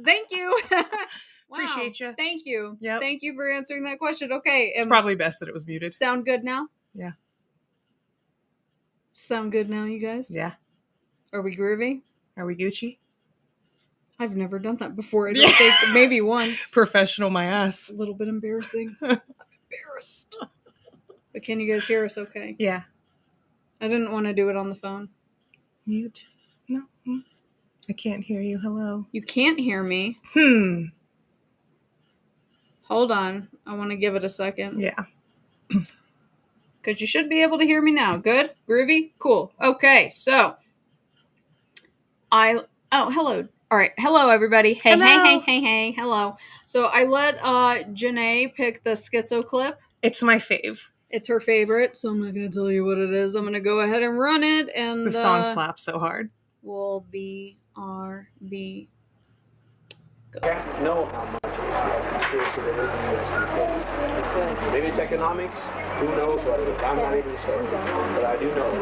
Thank you. Wow. Appreciate you. Thank you. Yep. Thank you for answering that question. Okay. It's probably best that it was muted. Sound good now? Yeah. Sound good now, you guys? Yeah. Are we groovy? Are we Gucci? I've never done that before. I don't think. Maybe once. Professional my ass. A little bit embarrassing. I'm embarrassed. But can you guys hear us okay? Yeah. I didn't want to do it on the phone. Mute. No. I can't hear you. Hello. You can't hear me. Hold on. I want to give it a second. Yeah. Because you should be able to hear me now. Good? Groovy? Cool. Okay, so. Oh, hello. All right. Hello, everybody. Hey, Hello. hey. Hello. So I let Janae pick the schizo clip. It's my fave. It's her favorite, so I'm not going to tell you what it is. I'm going to go ahead and run it. And the song slaps so hard. Will BRB. Go. I don't know how much conspiracy there is in the U.S. Maybe it's economics. Who knows what it is? I'm not even sure. But I do know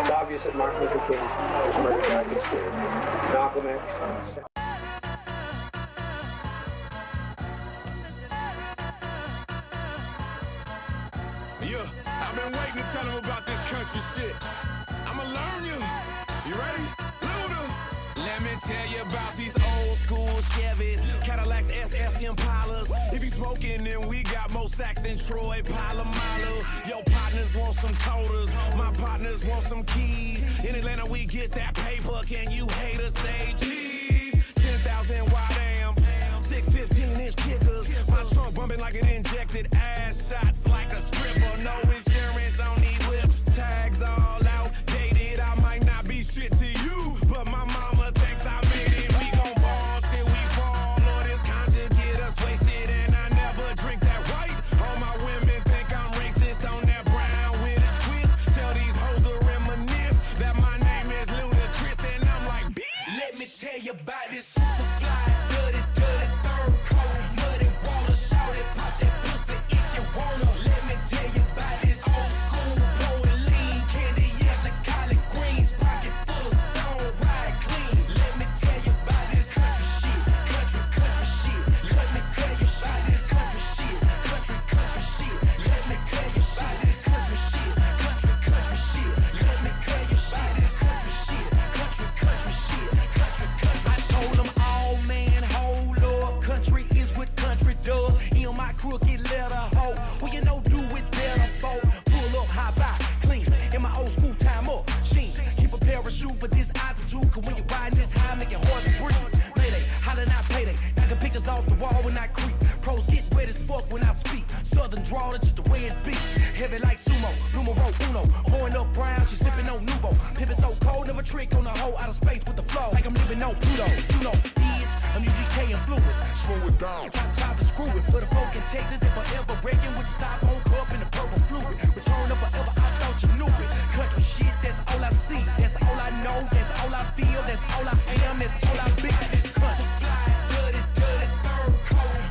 it's obvious that Martin Luther King was murdered by conspiracy. Malcolm X. Yeah, I've been waiting to tell them about this country shit. I'ma learn you. You ready? Luda. Let me tell you about these old school Chevys, Cadillacs, SS Impalas. If you smoking, then we got more sacks than Troy Polamalu. Your partners want some coders, my partners want some keys. In Atlanta, we get that paper. Can you haters say cheese? 10,000 wide amps, 6 15-inch kickers. My trunk bumping like it injected ass shots like a stripper. No insurance on these whips, tags all outdated. I might not be shit to you, but my mama thinks I made it. We gon' ball till we fall, or this conjure get us wasted. And I never drink that white. All my women think I'm racist on that brown with a twist. Tell these hoes to reminisce that my name is Ludacris, and I'm like, bitch. Let me tell you about this super fly, dirty, third coat, muddy water, shout it, pop that pussy if you wanna. Let me tell you about this old school, blowing lean, candy, yes, and collard greens, pocket full of stone, ride clean. Let me tell you about this country shit, country shit. Let me tell you about this country shit, country shit. Let me tell you about this country shit, country shit. Let me tell you about this country shit, country shit. I told them all, man, hold up, country is what country does. In my crooked letter, hoe, well, you know, do it better, folk. Pull up, high by, clean, in my old school time up, sheen. Keep a parachute for this altitude, cause when you're riding this high, make it hard to breathe. Mayday, holler not payday, knocking pictures off the wall when I creep. Pros get wet as fuck when I speak. Southern drawl, that's just the way it be. Heavy like sumo, numero uno. Pouring up brown, she sipping on Nuvo. Pivot so cold, never trick on the hoe out of space with the flow. Like I'm living on Pluto, you know, I'm UGK influence. Slow it down. Chop and screw it. For the folk in Texas, they forever breaking with the styrofoam cup and the purple fluid. Return of forever, I thought you knew it. Country shit, that's all I see. That's all I know. That's all I feel. That's all I am. That's all I be. This country fly, dirty, third coat,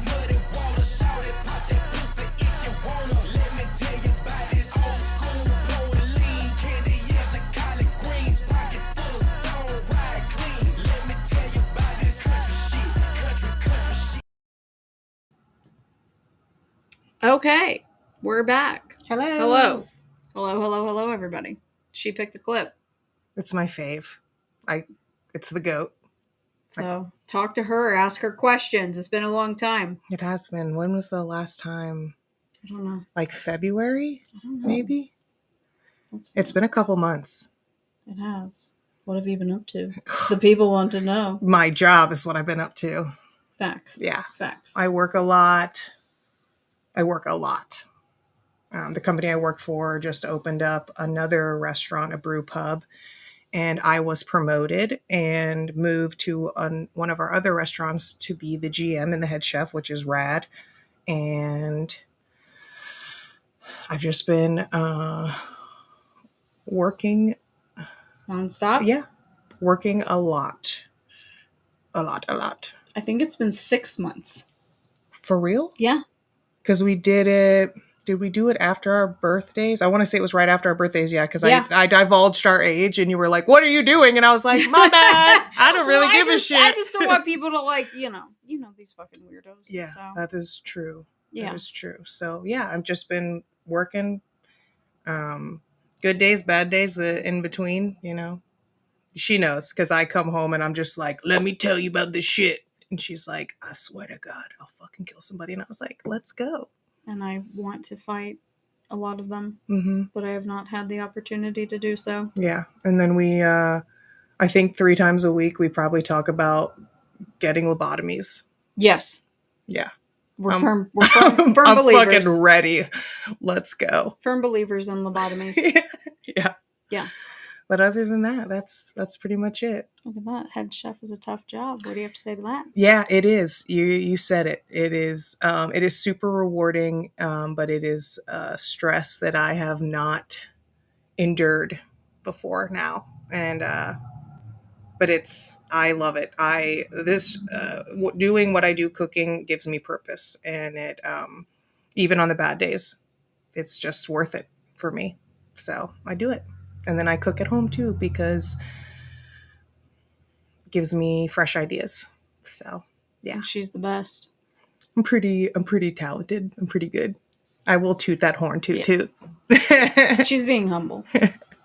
muddy water, shout it, pop that pussy if you wanna. Let me tell you about this old school, blowing lean, candy, yes, and collard greens, pocket full of stone, ride clean. Let me tell you about this country shit, country shit. Okay, we're back. Hello. Hello, everybody. She picked the clip. It's my fave. It's the GOAT. So talk to her, ask her questions. It's been a long time. It has been. When was the last time? I don't know. Like February, I don't know. maybe? It's been a couple months. It has. What have you been up to? The people want to know. My job is what I've been up to. Facts. Yeah. Facts. I work a lot. The company I work for just opened up another restaurant, a brew pub, and I was promoted and moved to one of our other restaurants to be the GM and the head chef, which is rad. And I've just been working nonstop? Yeah, working a lot. A lot. I think it's been 6 months. For real? Yeah. Because we did it Did we do it after our birthdays? I want to say it was right after our birthdays, yeah, because Yeah. I divulged our age, and you were like, "What are you doing?" And I was like, "My bad. I don't really give a shit." I just don't want people to like, these fucking weirdos. Yeah, So. that is true. Yeah. That is true. So yeah, I've just been working. Good days, bad days, the in between. She knows because I come home and I'm just like, "Let me tell you about this shit," and she's like, "I swear to God, I'll fucking kill somebody." And I was like, "Let's go." And I want to fight a lot of them, Mm-hmm. but I have not had the opportunity to do so. Yeah, and then we, I think 3 times a week we probably talk about getting lobotomies. Yes. Yeah. We're firm I'm believers. Fucking ready. Let's go. Firm believers in lobotomies. Yeah. Yeah. But other than that, that's pretty much it. Look at that. Head chef is a tough job. What do you have to say to that? Yeah, it is. You said it. It is super rewarding, but it is stress that I have not endured before now. And but I love it. Doing what I do, cooking, gives me purpose, and it even on the bad days, it's just worth it for me. So I do it, and then I cook at home too because it gives me fresh ideas. So yeah, And she's the best. I'm pretty talented. I'm pretty good. I will toot that horn, toot toot. She's being humble.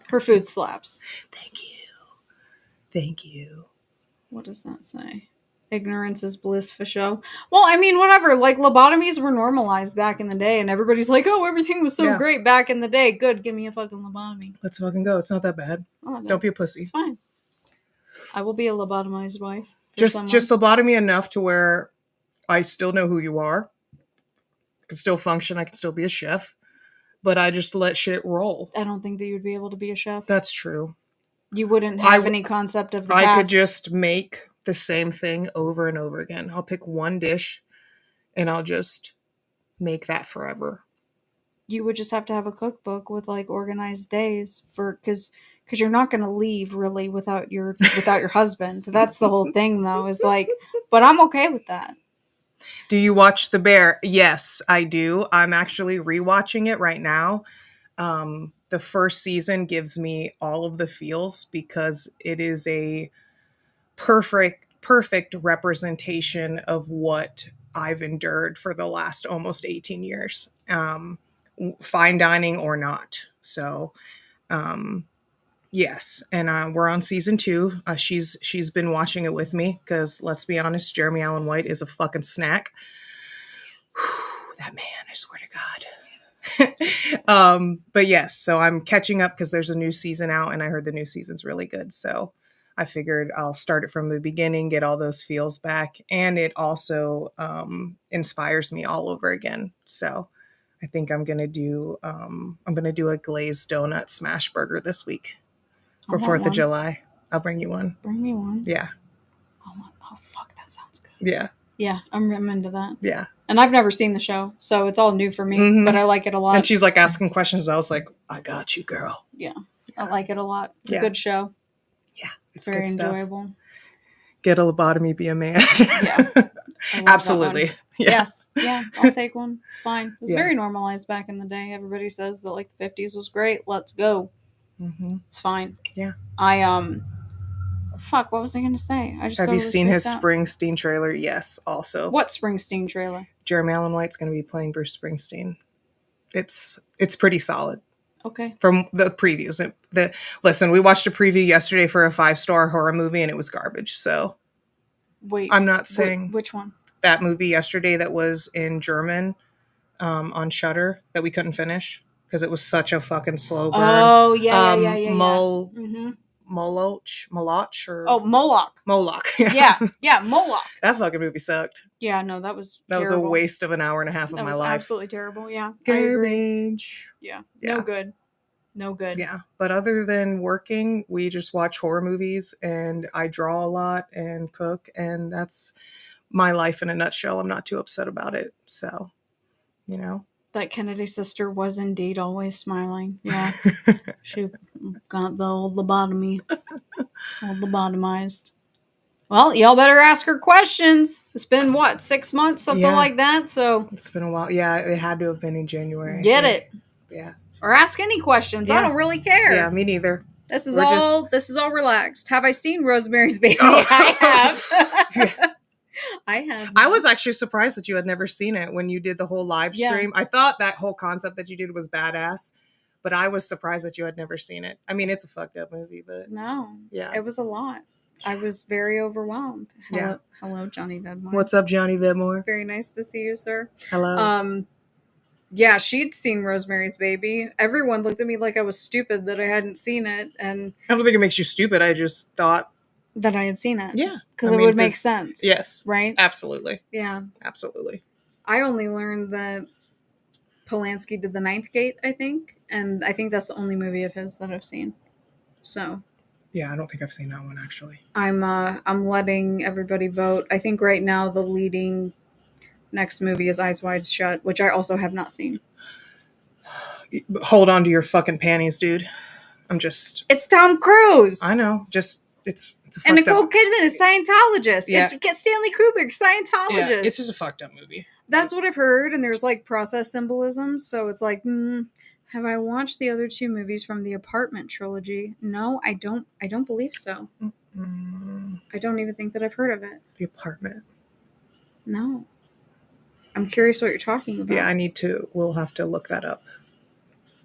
Her food slaps. Thank you. What does that say? Ignorance is bliss for show. Well, I mean, whatever. Like, lobotomies were normalized back in the day, and everybody's like, oh, everything was so great back in the day. Good, give me a fucking lobotomy. Let's fucking go. It's not that bad. Don't be a pussy. It's fine. I will be a lobotomized wife. Just lobotomy enough to where I still know who you are. I can still function. I can still be a chef. But I just let shit roll. I don't think that you'd be able to be a chef. That's true. You wouldn't have any concept of the past. I could just make the same thing over and over again. I'll pick one dish and I'll just make that forever. You would just have to have a cookbook with like organized days because you're not going to leave really without your husband. That's the whole thing though, is like, but I'm okay with that. Do you watch The Bear? Yes, I do. I'm actually rewatching it right now. The first season gives me all of the feels because it is a perfect representation of what I've endured for the last almost 18 years. Fine dining or not. So, yes. And we're on season 2. She's been watching it with me because let's be honest, Jeremy Allen White is a fucking snack. Whew, that man, I swear to God. But yes, so I'm catching up because there's a new season out and I heard the new season's really good. So I figured I'll start it from the beginning, get all those feels back. And it also inspires me all over again. So I think I'm going to do a glazed donut smash burger this week for 4th of July. I'll bring you one. Bring me one. Yeah. Oh fuck, that sounds good. Yeah. Yeah, I'm into that. Yeah. And I've never seen the show, so it's all new for me, but I like it a lot. And she's like asking questions. I was like, I got you, girl. Yeah. I like it a lot. It's a good show. Yeah. It's very enjoyable. Get a lobotomy, be a man. Yeah. Absolutely. Yeah. Yes. Yeah, I'll take one. It's fine. It was very normalized back in the day. Everybody says that like the 50s was great. Let's go. Mm-hmm. It's fine. Yeah. Fuck, what was I going to say? I just Have you seen his Springsteen trailer? Yes, also. What Springsteen trailer? Jeremy Allen White's going to be playing Bruce Springsteen. It's pretty solid. Okay. From the previews. Listen, we watched a preview yesterday for a 5-star horror movie and it was garbage. So wait, I'm not saying which one? That movie yesterday that was in German on Shudder that we couldn't finish because it was such a fucking slow burn. Oh yeah. Moloch or Moloch. yeah, Moloch. That fucking movie sucked. Yeah, no, that was terrible. That was a waste of an hour and a half of my life. Absolutely terrible. Yeah, garbage. Yeah, no good. Yeah, but other than working, we just watch horror movies, and I draw a lot and cook, and that's my life in a nutshell. I'm not too upset about it. So, That Kennedy sister was indeed always smiling. Yeah. She got the old lobotomy. Old lobotomized. Well, y'all better ask her questions. It's been what, 6 months, something Yeah. like that. So It's been a while. Yeah, it had to have been in January. I get think. it. Yeah. Or ask any questions. I Yeah. don't really care. Yeah, me neither. This is We're this is all relaxed. Have I seen Rosemary's Baby? Oh. I have. Yeah. I have. I was actually surprised that you had never seen it when you did the whole live stream. I thought that whole concept that you did was badass, but I was surprised that you had never seen it. I mean, it's a fucked up movie, but No. yeah, It was a lot. I was very overwhelmed. Yeah. Hello, Johnny Vedmore. What's up, Johnny Vedmore? Very nice to see you, sir. Hello. Yeah, she'd seen Rosemary's Baby. Everyone looked at me like I was stupid that I hadn't seen it, and I don't think it makes you stupid. I just thought that I had seen it. Yeah. Because it would make sense. Yes. Right? Absolutely. Yeah. Absolutely. I only learned that Polanski did The Ninth Gate, I think, and I think that's the only movie of his that I've seen. So Yeah, I don't think I've seen that one actually. I'm letting everybody vote. I think right now the leading next movie is Eyes Wide Shut, which I also have not seen. Hold on to your fucking panties, dude. It's Tom Cruise. I know. Just it's a and fucked Nicole up. Kidman is Scientologist. Yeah. It's Stanley Kubrick, Scientologist. Yeah, it's just a fucked up movie. That's what I've heard, and there's like process symbolism, so it's like, have I watched the other two movies from the Apartment trilogy? No, I don't believe so. I don't even think that I've heard of it. The Apartment. No. I'm curious what you're talking about. Yeah, we'll have to look that up.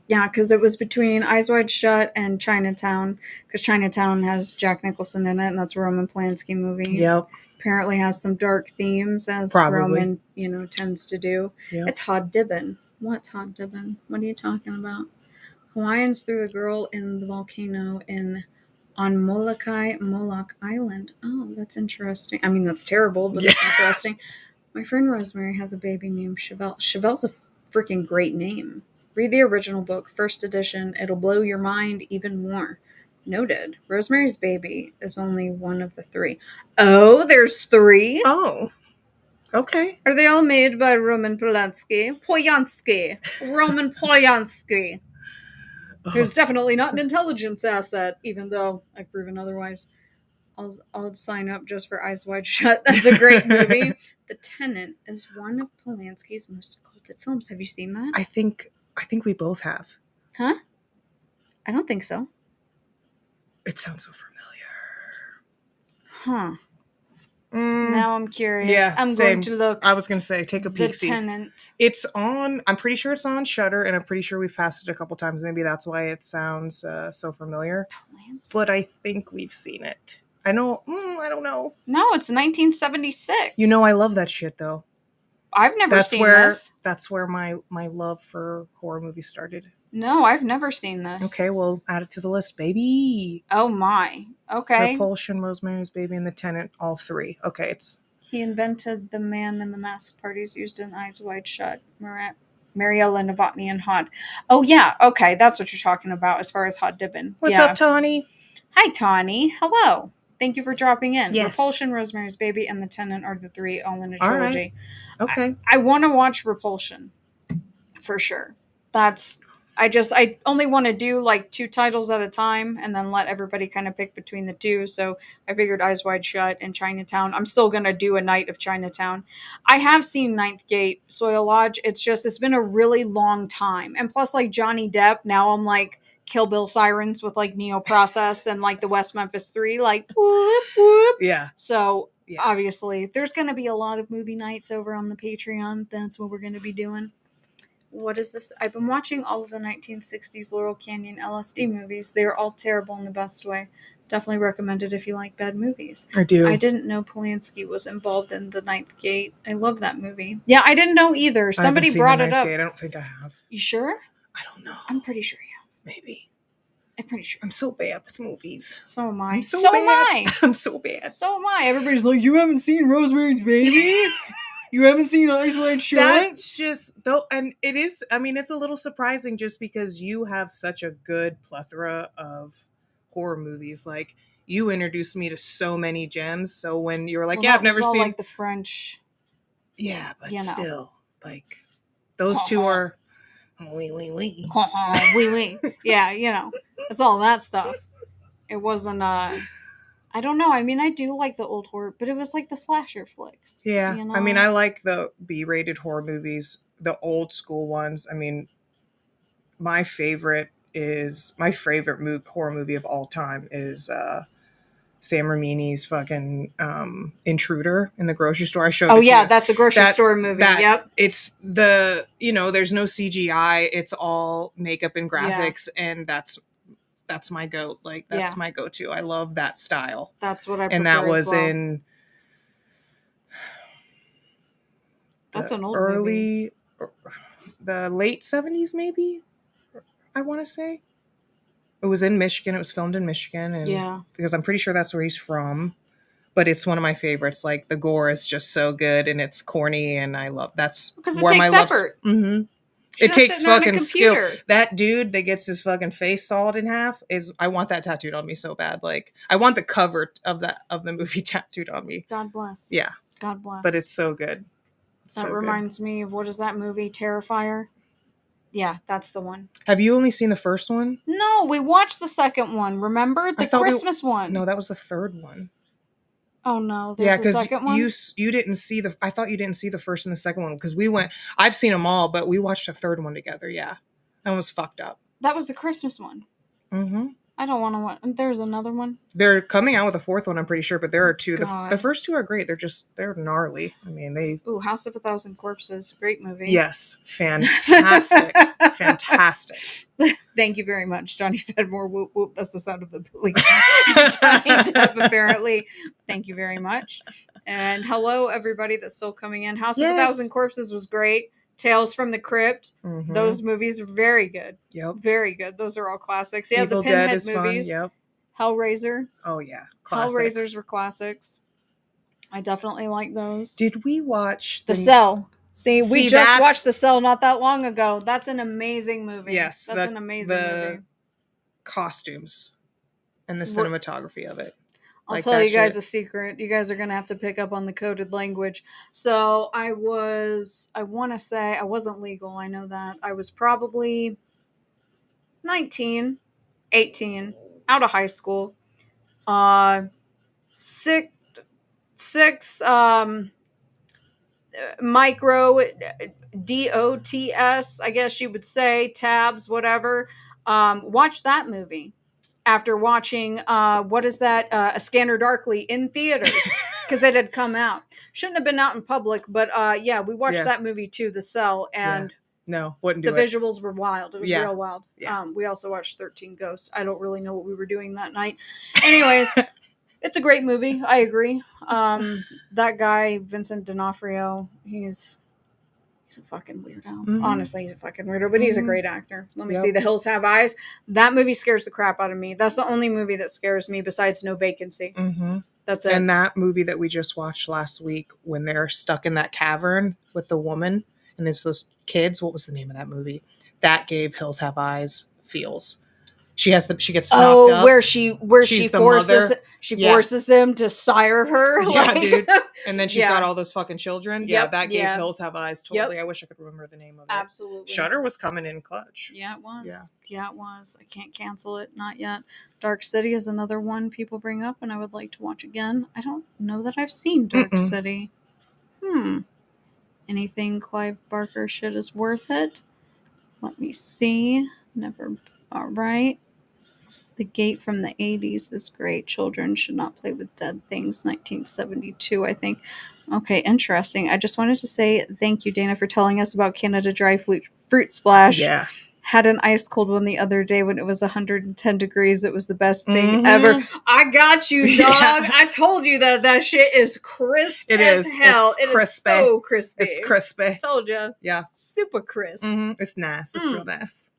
Yeah, because it was between Eyes Wide Shut and Chinatown, because Chinatown has Jack Nicholson in it, and that's a Roman Polanski movie. Yep. Apparently has some dark themes, as Probably. Roman, tends to do. Yep. It's Hod Dibbin. What's Hod Dibbin? What are you talking about? Hawaiians threw the girl in the volcano on Moloch Island. Oh, that's interesting. I mean, that's terrible, but it's interesting. My friend Rosemary has a baby named Chevelle. Chevelle's a freaking great name. Read the original book, first edition. It'll blow your mind even more. Noted. Rosemary's Baby is only one of the 3. Oh, there's 3? Oh. Okay. Are they all made by Roman Polanski? Roman Polanski. Who's definitely not an intelligence asset, even though I've proven otherwise. I'll sign up just for Eyes Wide Shut. That's a great movie. The Tenant is one of Polanski's most occulted films. Have you seen that? I think we both have. Huh? I don't think so. It sounds so familiar. Huh. Now I'm curious. Yeah, I'm same. going to look. I was going to say, take a peek. The Tenant. It's on, I'm pretty sure it's on Shudder, and I'm pretty sure we've passed it a couple times. Maybe that's why it sounds so familiar. Polanski. But I think we've seen it. I know. I don't know. No, it's 1976. I love that shit, though. I've never seen this. That's where my love for horror movies started. No, I've never seen this. Okay, well, add it to the list, baby. Oh my. Okay. Repulsion, Rosemary's Baby, and The Tenant, all 3. Okay, it's... He invented the man in the mask parties used in Eyes Wide Shut. Mariella Novotny and Hod. Oh yeah, okay, that's what you're talking about as far as Hod Dibbin. What's up, Tawny? Hi, Tawny. Hello. Thank you for dropping in. Yes. Repulsion, Rosemary's Baby, and The Tenant are the 3 all in a trilogy. All right. Okay. I want to watch Repulsion. For sure. I only want to do like 2 titles at a time and then let everybody kind of pick between the 2. So I figured Eyes Wide Shut and Chinatown. I'm still going to do a night of Chinatown. I have seen Ninth Gate, Soil Lodge. It's been a really long time. And plus like Johnny Depp, now I'm like Kill Bill sirens with like Neo Process and like the West Memphis 3, like whoop, whoop. Yeah. So obviously there's going to be a lot of movie nights over on the Patreon. That's what we're going to be doing. What is this? I've been watching all of the 1960s Laurel Canyon LSD movies. They're all terrible in the best way. Definitely recommend it if you like bad movies. I do. I didn't know Polanski was involved in The Ninth Gate. I love that movie. Yeah, I didn't know either. Somebody brought it up. Gate. I don't think I have. You sure? I don't know. I'm pretty sure you have. Maybe. I'm pretty sure. I'm so bad with movies. So am I. I'm so am bad. I. I'm so bad. So am I. Everybody's like, you haven't seen Rosemary's Baby? You haven't seen Eyes Wide Shut? That's just, though, and it is, I mean, it's a little surprising just because you have such a good plethora of horror movies. Like, you introduced me to so many gems. So when you were like, I've never seen. Like the French. Yeah, but still, like, those 2 are. Oui. Yeah, it's all that stuff. It wasn't, I I don't know. I mean, I do like the old horror, but it was like the slasher flicks. Yeah. You know? I mean, I like the B-rated horror movies, the old school ones. I mean, my favorite horror movie of all time is Sam Raimi's fucking Intruder in the grocery store. I showed it to you. That's the grocery store movie. Yep. It's there's no CGI. It's all makeup and graphics, and that's my goat. Like, that's my go-to. I love that style. That's what I prefer. And that was as well. in that's an old movie. The late 70s, maybe, I want to say. It was in Michigan. It was filmed in Michigan. And because I'm pretty sure that's where he's from. But it's one of my favorites. Like, the gore is just so good, and it's corny, and I love that's because where it my takes effort. It takes fucking skill. That dude that gets his fucking face sawed in half I want that tattooed on me so bad. Like, I want the cover of the movie tattooed on me. God bless. Yeah. God bless. But it's so good. That reminds me of, what is that movie? Terrifier? Yeah, that's the one. Have you only seen the first one? No, we watched the second one. Remember? The Christmas one. No, that was the third one. Oh no, there's a second one? You didn't see I thought you didn't see the first and the second one because I've seen them all, but we watched the third one together. Yeah. That one was fucked up. That was the Christmas one. Mm-hmm. I don't want to watch. There's another one. They're coming out with a fourth one, I'm pretty sure, but there are two. The first two are great. They're gnarly. I mean, House of a Thousand Corpses. Great movie. Yes. Fantastic. Fantastic. Thank you very much, Johnny Fedmore. Whoop, whoop. That's the sound of the police. Johnny Depp, apparently. Thank you very much. And hello, everybody that's still coming in. House of a Thousand Corpses was great. Tales from the Crypt. Mm-hmm. Those movies are very good. Yep. Very good. Those are all classics. Yeah, Evil the Pinhead Dead is movies. Fun. Yep. Hellraiser. Oh, yeah. Classics. Hellraisers were classics. I definitely like those. Did we watch The Cell? See, we just watched The Cell not that long ago. That's an amazing movie. Yes. That's an amazing movie. Costumes and the cinematography of it. I'll tell you guys a secret. You guys are going to have to pick up on the coded language. So I want to say I wasn't legal. I know that. I was probably 19, 18, out of high school. Six micro DOTS, I guess you would say, tabs, whatever. Watch that movie. After watching, what is that? A Scanner Darkly in theaters because it had come out. Shouldn't have been out in public, but we watched that movie too, The Cell, and no, wouldn't do the visuals were wild. It was real wild. Yeah. We also watched 13 Ghosts. I don't really know what we were doing that night. Anyways, it's a great movie. I agree. That guy, Vincent D'Onofrio, he's a fucking weirdo. Mm-hmm. Honestly, he's a fucking weirdo, but he's a great actor. Let me see. The Hills Have Eyes. That movie scares the crap out of me. That's the only movie that scares me besides No Vacancy. Mm-hmm. That's it. And that movie that we just watched last week when they're stuck in that cavern with the woman and there's those kids. What was the name of that movie? That gave Hills Have Eyes feels. She gets knocked up. where she forces him to sire her. Yeah, dude. And then she's got all those fucking children. Yeah, that gave Hills Have Eyes totally. I wish I could remember the name of it. Absolutely. Shudder was coming in clutch. Yeah, it was. Yeah, it was. I can't cancel it. Not yet. Dark City is another one people bring up and I would like to watch again. I don't know that I've seen Dark City. Anything Clive Barker shit is worth it? Let me see. Never. All right. The Gate from the 80s is great. Children should not play with dead things. 1972, I think. Okay, interesting. I just wanted to say thank you, Dana, for telling us about Canada Dry Fruit Splash. Yeah. Had an ice cold one the other day when it was 110 degrees. It was the best thing ever. I got you, dog. Yeah. I told you that shit is crisp as hell. It is so crispy. It's crispy. Told you. Yeah. Super crisp. Mm-hmm. It's nice. It's real nice.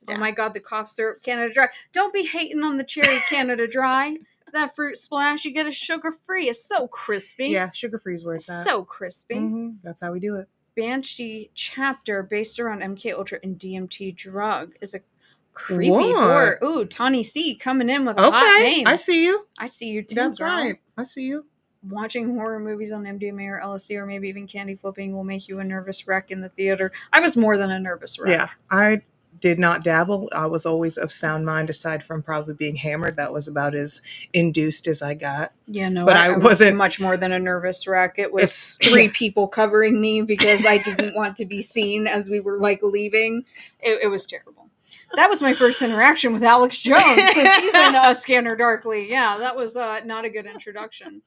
Yeah. Oh my God, the cough syrup Canada Dry. Don't be hating on the cherry Canada Dry. That Fruit Splash, you get a sugar-free. It's so crispy. Yeah, sugar-free is where it's at. So crispy. Mm-hmm. That's how we do it. Banshee chapter based around MK Ultra and DMT drug is a creepy horror. Ooh, Tawny C coming in with a hot name. I see you. I see you too. That's girl. right. I see you. Watching horror movies on MDMA or LSD or maybe even candy flipping will make you a nervous wreck in the theater. I was more than a nervous wreck. Yeah, I did not dabble. I was always of sound mind, aside from probably being hammered. That was about as induced as I got. Yeah, no, But I I was wasn't- much more than a nervous wreck. It was It's- 3 yeah. people covering me because I didn't want to be seen as we were like leaving. It was terrible. That was my first interaction with Alex Jones since he's in Scanner Darkly. Yeah, that was not a good introduction.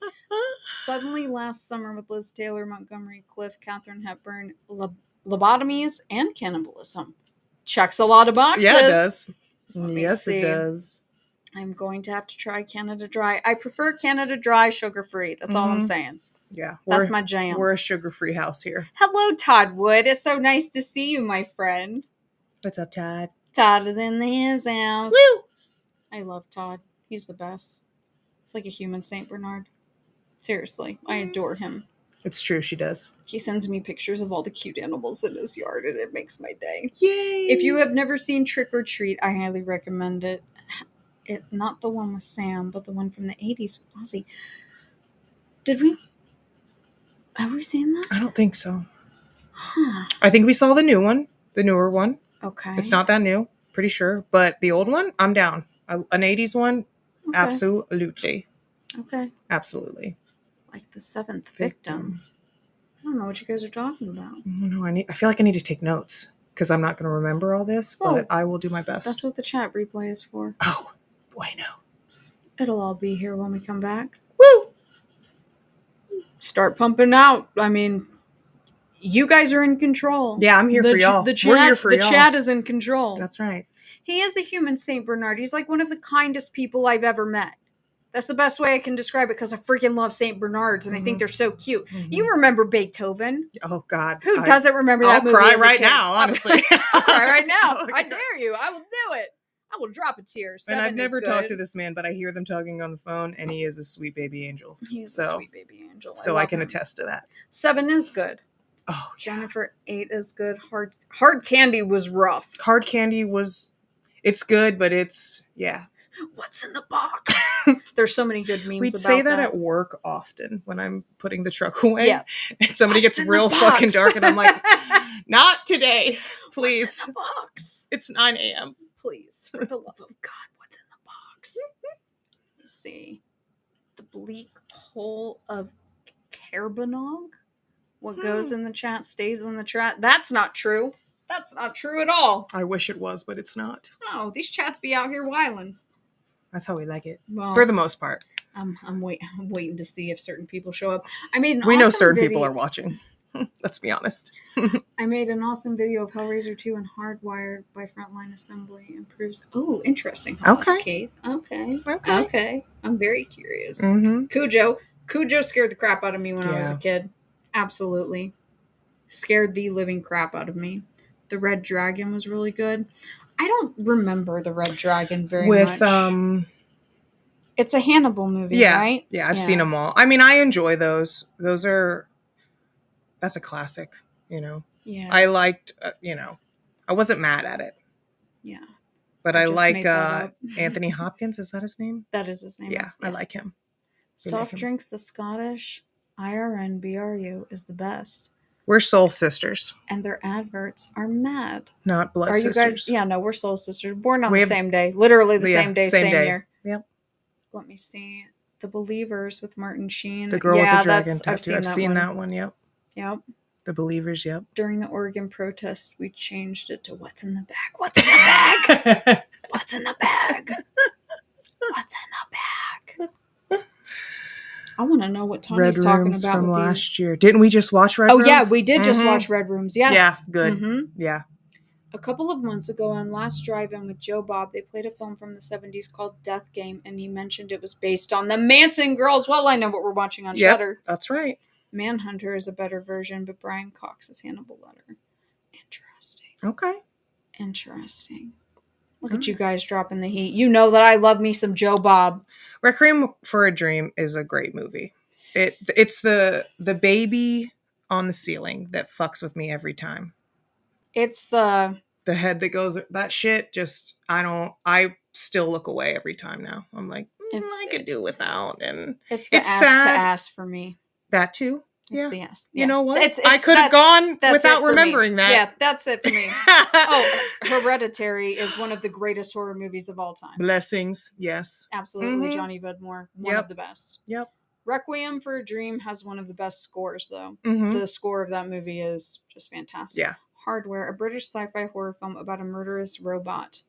Suddenly Last Summer with Liz Taylor, Montgomery Clift, Katharine Hepburn, lobotomies, and cannibalism. Checks a lot of boxes. Yeah, it does. Let me Yes, see. it does. I'm going to have to try Canada Dry. I prefer Canada Dry sugar-free. That's all I'm saying. Yeah. That's my jam. We're a sugar-free house here. Hello, Todd Wood. It's so nice to see you, my friend. What's up, Todd? Todd is in his house. Woo! I love Todd. He's the best. It's like a human Saint Bernard. Seriously, I adore him. It's true, she does. He sends me pictures of all the cute animals in his yard, and it makes my day. Yay! If you have never seen Trick or Treat, I highly recommend it. Not the one with Sam, but the one from the 80s with Ozzy. Have we seen that? I don't think so. Huh. I think we saw the new one, the newer one. Okay. It's not that new, pretty sure. But the old one, I'm down. An 80s one, Okay. absolutely. Okay. Absolutely. Like the 7th victim. I don't know what you guys are talking about. I don't know. I feel like I need to take notes because I'm not going to remember all this, but I will do my best. That's what the chat replay is for. Oh, bueno. It'll all be here when we come back. Woo! Start pumping out. I mean, you guys are in control. Yeah, I'm here for y'all. We're here for the y'all. chat is in control. That's right. He is a human Saint Bernard. He's like one of the kindest people I've ever met. That's the best way I can describe it because I freaking love Saint Bernards and I think they're so cute. You remember Beethoven? Oh, God. Who doesn't remember that movie? I'll cry as a right kid? now, honestly. I'll cry right now. Oh, I God. dare you. I will do it. I will drop a tear. And 7 I've is never good. talked to this man, but I hear them talking on the phone, and he is a sweet baby angel. He is a So- sweet baby angel. So I love can him. attest to that. 7 is good. Oh, Jennifer 8 is good. Hard Candy was rough. Hard Candy was, it's good, but it's, yeah. What's in the box? There's so many good memes We'd about say that at work often when I'm putting the truck away. Yeah. And somebody What's gets in the real box? fucking dark, and I'm like, not today, please. What's in the box? It's 9 a.m. Please, for the love of God, what's in the box? Let's see. The bleak hole of Carbonog? What goes in the chat stays in the chat. That's not true. That's not true at all. I wish it was, but it's not. No, these chats be out here whiling. That's how we like it. Well, For the most part. I'm waiting to see if certain people show up. I made an We know awesome certain video. people are watching. Let's be honest. I made an awesome video of Hellraiser 2 and Hardwired by Frontline Assembly. Improves. Oh, interesting. Okay. Keith. Okay. Okay. Okay. I'm very curious. Mm-hmm. Cujo scared the crap out of me when I was a Yeah. kid. Absolutely. Scared the living crap out of me. The Red Dragon was really good. I don't remember the Red Dragon very With, much. It's a Hannibal movie, yeah. right? Yeah, I've seen them all. I mean, I enjoy those. That's a classic, you know. Yeah. I liked, I wasn't mad at it. Yeah. But I I just like made that up. Anthony Hopkins. Is that his name? That is his name. Yeah, I like him. I like Soft him. Drinks, the Scottish IRNBRU is the best. We're Soul Sisters, And their adverts are mad. not Blood Are Sisters. you guys? Yeah, no, we're Soul Sisters. Born on We the have- same day. Literally the Yeah, same day, same same day. year. Yep. Let me see. The Believers with Martin Sheen. The Girl yeah, with the Dragon that's- Tattoo. I've seen that one. Yep. Yep. The Believers. Yep. During the Oregon protest, we changed it to What's in the Bag? What's in the bag? What's in the bag? What's in the bag? I want to know what Tony's Red talking Rooms about from with these. last year. Didn't we just watch Red Oh, Rooms? yeah, we did just Mhm. watch Red Rooms. Yes. Yeah, good. Mhm. Yeah. A couple of months ago on Last Drive-In with Joe Bob, they played a film from the 70s called Death Game, and he mentioned it was based on the Manson girls. Well, I know what we're watching on Yep, Shudder. that's right. Manhunter is a better version, but Brian Cox is Hannibal Lecter. Interesting. Okay. Interesting. Look at you guys dropping the heat. You know that I love me some Joe Bob. Requiem for a Dream is a great movie. It's the baby on the ceiling that fucks with me every time. It's the head that goes, that shit just, I still look away every time now. I'm like, I could do without. And it's the it's ass sad. to ass for me. That too. Yeah. The S. You know what? It's I could have gone that's without it for me. remembering that. Yeah, that's it for me. Oh, Hereditary is one of the greatest horror movies of all time. Blessings. Yes. Absolutely, Mhm. Johnny Vedmore, one of the best. Yep. Requiem for a Dream has one of the best scores, though. Mhm. The score of that movie is just fantastic. Yeah. Hardware, a British sci-fi horror film about a murderous robot,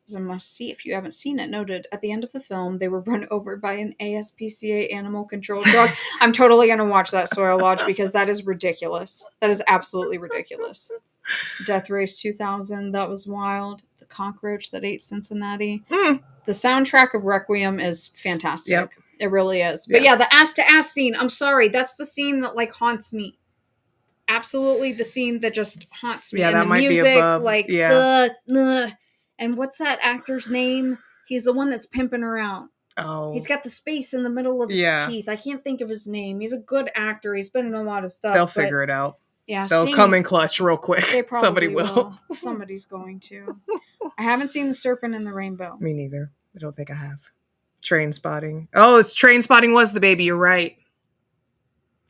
is a must-see if you haven't seen it. Noted at the end of the film, they were run over by an ASPCA animal control dog. I'm totally going to watch that, Soil Lodge, because that is ridiculous. That is absolutely ridiculous. Death Race 2000, that was wild. The cockroach that ate Cincinnati. Mm. The soundtrack of Requiem is fantastic. Yep. It really is. But yeah, the ass-to-ass scene, I'm sorry, that's the scene that, like, haunts me. Absolutely the scene that just haunts me. Yeah, and that the might music, be above. like, Yeah. And what's that actor's name? He's the one that's pimping around. Oh. He's got the space in the middle of his teeth. I can't think of his name. He's a good actor. He's been in a lot of stuff. They'll figure it out. Yeah, they'll come in clutch real quick. They probably Somebody will. Somebody's going to. I haven't seen The Serpent in the Rainbow. Me neither. I don't think I have. Train Spotting. Oh, it's Train Spotting was the baby. You're right.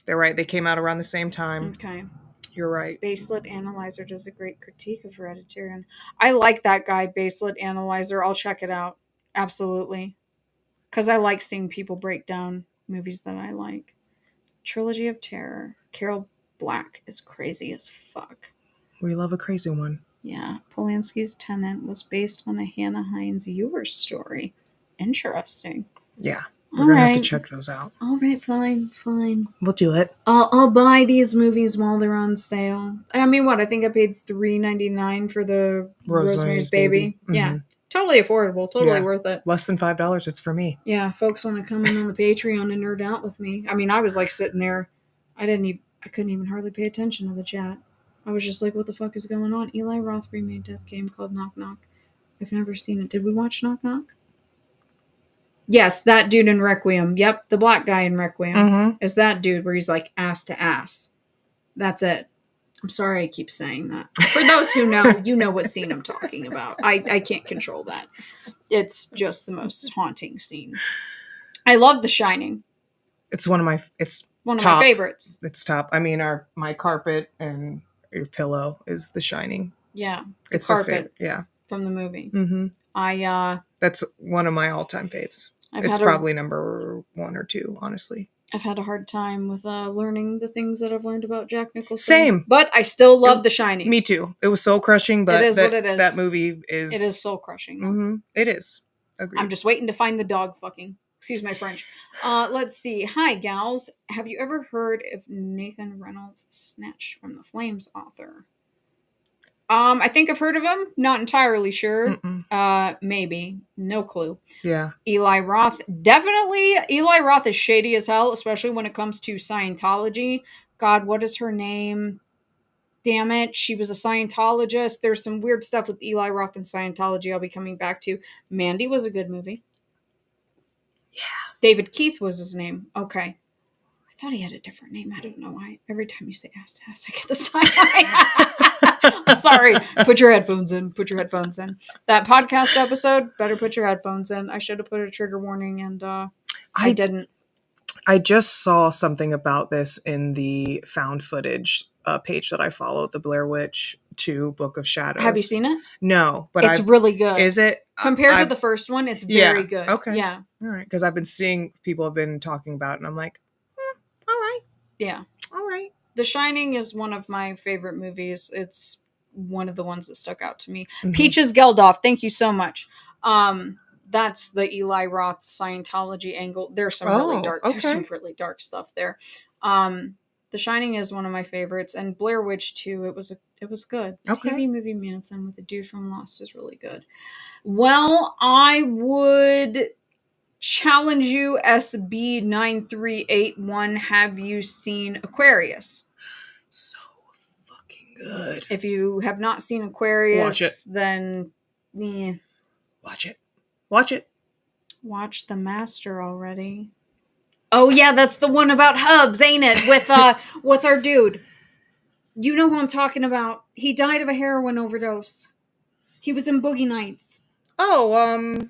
They're right. They came out around the same time. Okay. You're right. Baselit Analyzer does a great critique of Hereditary. And I like that guy, Baselit Analyzer. I'll check it out. Absolutely. Because I like seeing people break down movies that I like. Trilogy of Terror. Carol Black is crazy as fuck. We love a crazy one. Yeah. Polanski's Tenant was based on a Hannah Hines Ewer story. Interesting. Yeah. We're going to have to check those out. All right, fine. We'll do it. I'll buy these movies while they're on sale. I mean, what? I think I paid $3.99 for the Rosemary's Baby. Mm-hmm. Yeah. Totally affordable. Totally worth it. Less than $5. It's for me. Yeah. Folks want to come in on the Patreon and nerd out with me. I mean, I was like sitting there. I couldn't even hardly pay attention to the chat. I was just like, what the fuck is going on? Eli Roth remade death game called Knock Knock. I've never seen it. Did we watch Knock Knock? Yes, that dude in Requiem. Yep, the black guy in Requiem is that dude where he's like ass to ass. That's it. I'm sorry I keep saying that. For those who know, you know what scene I'm talking about. I can't control that. It's just the most haunting scene. I love The Shining. It's one of my my favorites. It's top. I mean, my carpet and your pillow is The Shining. Yeah, it's carpet. Yeah, from the movie. Mm-hmm. That's one of my all-time faves. It's probably number 1 or 2, honestly. I've had a hard time with learning the things that I've learned about Jack Nicholson. Same. But I still love The Shining. Me too. It was soul-crushing, but it is what it is. That movie is... It is soul-crushing. Mm-hmm. It is. Agreed. I'm just waiting to find the dog fucking. Excuse my French. Let's see. Hi, gals. Have you ever heard of Nathan Reynolds' Snatched from the Flames author? I think I've heard of him. Not entirely sure. Maybe. No clue. Yeah. Eli Roth. Definitely. Eli Roth is shady as hell, especially when it comes to Scientology. God, what is her name? Damn it. She was a Scientologist. There's some weird stuff with Eli Roth and Scientology I'll be coming back to. Mandy was a good movie. Yeah. David Keith was his name. Okay. I thought he had a different name. I don't know why. Every time you say ass to ass, I get the side. I'm sorry. Put your headphones in. That podcast episode, better put your headphones in. I should have put a trigger warning, and I didn't. I just saw something about this in the found footage page that I followed, the Blair Witch 2 Book of Shadows. Have you seen it? No, but it's really good. Is it? Compared to the first one, it's very good. Okay. Yeah. All right. Because I've been seeing people have been talking about it, and I'm like, all right. Yeah. All right. The Shining is one of my favorite movies. It's one of the ones that stuck out to me. Peaches Geldof, thank you so much. That's the Eli Roth Scientology angle. There's some there's some really dark stuff there. The Shining is one of my favorites, and Blair Witch 2, it was good. Okay. TV movie Manson with the dude from Lost is really good. Well, I would challenge you, SB9381. Have you seen Aquarius? So fucking good. If you have not seen Aquarius, then watch it. Watch The Master already. Oh yeah, that's the one about hubs, ain't it? With what's our dude? You know who I'm talking about. He died of a heroin overdose. He was in Boogie Nights. Oh,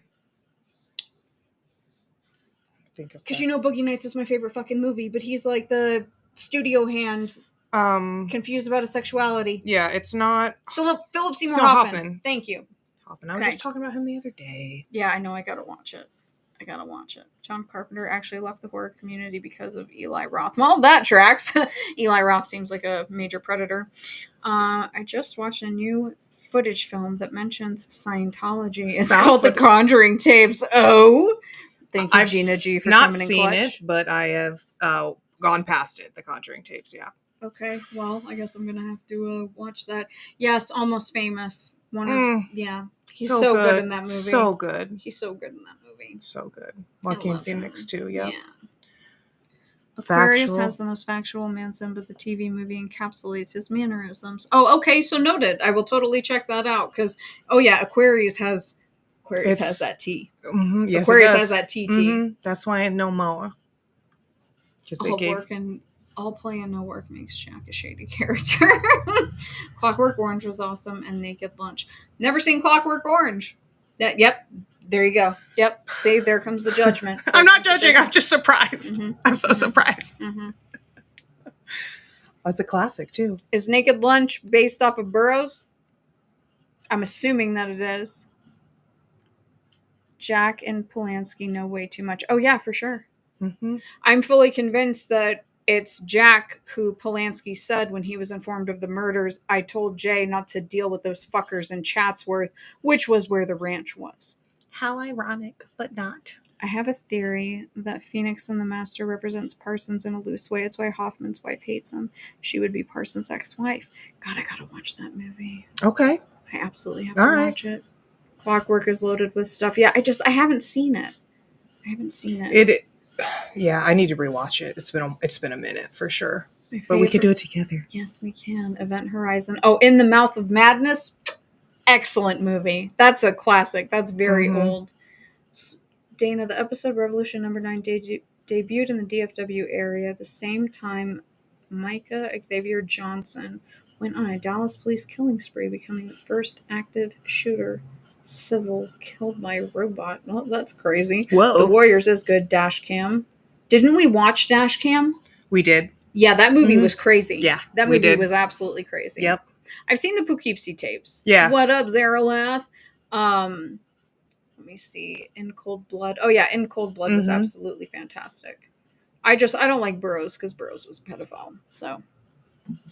because you know Boogie Nights is my favorite fucking movie, but he's like the studio hand. Confused about his sexuality. Yeah, it's not. Philip Seymour Still Hoffman. Hoffman. Thank you. Hoffman. I was just talking about him the other day. Yeah, I know. I gotta watch it. John Carpenter actually left the horror community because of Eli Roth. Well, that tracks. Eli Roth seems like a major predator. I just watched a new footage film that mentions Scientology. It's called The Conjuring Tapes. Oh, thank you, Gina G, for not coming in seen clutch. it, but I have gone past it. The Conjuring Tapes, yeah. Okay, well, I guess I'm gonna have to watch that. Yes, Almost Famous. He's so good in that movie. So good. He's so good in that movie. So good. Joaquin Phoenix too. Yep. Yeah. Aquarius has the most factual Manson, but the TV movie encapsulates his mannerisms. Oh, okay, so noted. I will totally check that out because, Aquarius has that T. Mm-hmm, yes, Aquarius has that TT. Mm-hmm, that's why I know more. All play and no work makes Jack a shady character. Clockwork Orange was awesome, and Naked Lunch. Never seen Clockwork Orange. Yep. There you go. Yep. See, there comes the judgment. I'm not judging. I'm just surprised. Mm-hmm. I'm so surprised. Mm-hmm. That's a classic, too. Is Naked Lunch based off of Burroughs? I'm assuming that it is. Jack and Polanski know way too much. Oh, yeah, for sure. Mm-hmm. I'm fully convinced that it's Jack who Polanski said when he was informed of the murders, I told Jay not to deal with those fuckers in Chatsworth, which was where the ranch was. How ironic, but not. I have a theory that Phoenix in The Master represents Parsons in a loose way. It's why Hoffman's wife hates him. She would be Parsons' ex-wife. God, I gotta watch that movie. Okay. I absolutely have to watch it. Clockwork is loaded with stuff. Yeah, I haven't seen it. Yeah, I need to rewatch it. It's been a minute for sure. But we could do it together. Yes, we can. Event Horizon. Oh, In the Mouth of Madness. Excellent movie. That's a classic. That's very old. Dana, the episode Revolution Number 9 debuted in the DFW area the same time Micah Xavier Johnson went on a Dallas police killing spree, becoming the first active shooter civil killed by a robot. Well, that's crazy. Whoa. The Warriors is good. Dashcam. Didn't we watch Dashcam? We did. Yeah, that movie was crazy. Yeah, that movie was absolutely crazy. Yep. I've seen the Poughkeepsie tapes. Yeah. What up, Zaralath? Let me see. In Cold Blood. Oh, yeah. In Cold Blood was absolutely fantastic. I don't like Burroughs because Burroughs was a pedophile. So,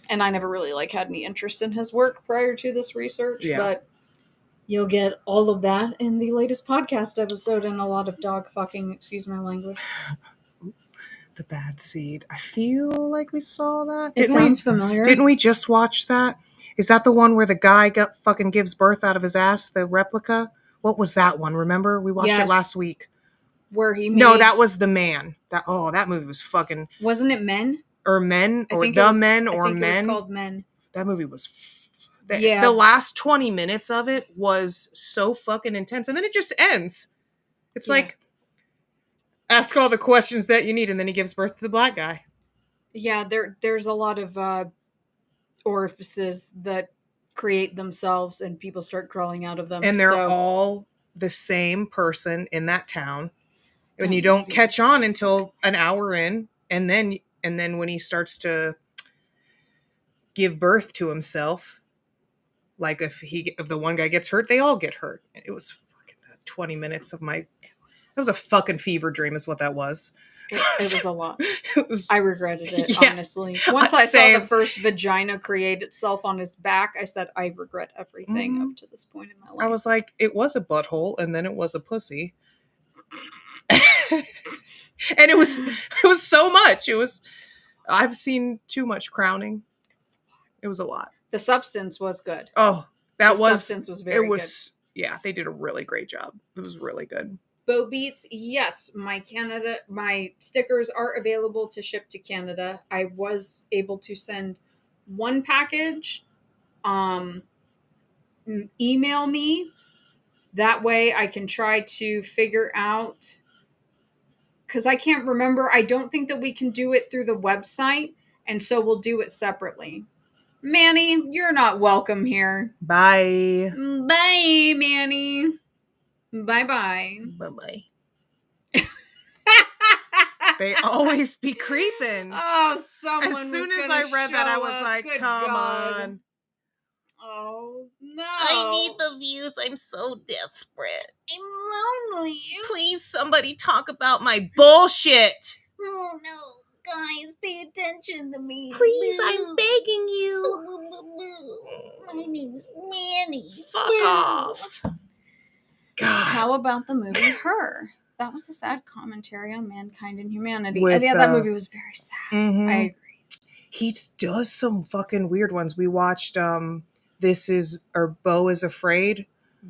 and I never really had any interest in his work prior to this research. Yeah. But you'll get all of that in the latest podcast episode and a lot of dog fucking, excuse my language. The Bad Seed. I feel like we saw that. It sounds familiar. Didn't we just watch that? Is that the one where the guy fucking gives birth out of his ass, the replica? What was that one? Remember? We watched it last week. Where he No, that was The Man. That movie was fucking... Wasn't it Men? Or Men? Or The Men? Or Men? It was called Men. That movie was... The last 20 minutes of it was so fucking intense. And then it just ends. It's like... Ask all the questions that you need, and then he gives birth to the black guy. Yeah, there's a lot of orifices that create themselves, and people start crawling out of them. And they're all the same person in that town. And you don't catch on until an hour in, and then when he starts to give birth to himself, like if the one guy gets hurt, they all get hurt. It was fucking 20 minutes of my... It was a fucking fever dream is what that was. It was a lot. I regretted it, honestly. Once I saw the first vagina create itself on his back, I said, I regret everything up to this point in my life. I was like, it was a butthole, and then it was a pussy. And it was so much. I've seen too much crowning. It was a lot. The Substance was good. Oh, the Substance was very good. Yeah, they did a really great job. It was really good. Bo Beats, yes, my stickers are available to ship to Canada. I was able to send one package. Email me. That way I can try to figure out, because I can't remember. I don't think that we can do it through the website, and so we'll do it separately. Manny, you're not welcome here. Bye. Bye, Manny. Bye-bye. Bye-bye. They always be creeping. Oh, someone. As soon was as I gonna read that, I show was up. like, Good come God. on. Oh, no. I need the views. I'm so desperate. I'm lonely. Please, somebody talk about my bullshit. Oh, no. Guys, pay attention to me. Please, Boo. I'm begging you. Boo, boo, boo. My name is Manny. Fuck Boo. off. God. How about the movie Her? That was a sad commentary on mankind and humanity. With, and yeah, that movie was very sad. Mm-hmm. I agree. He does some fucking weird ones. We watched Beau is Afraid.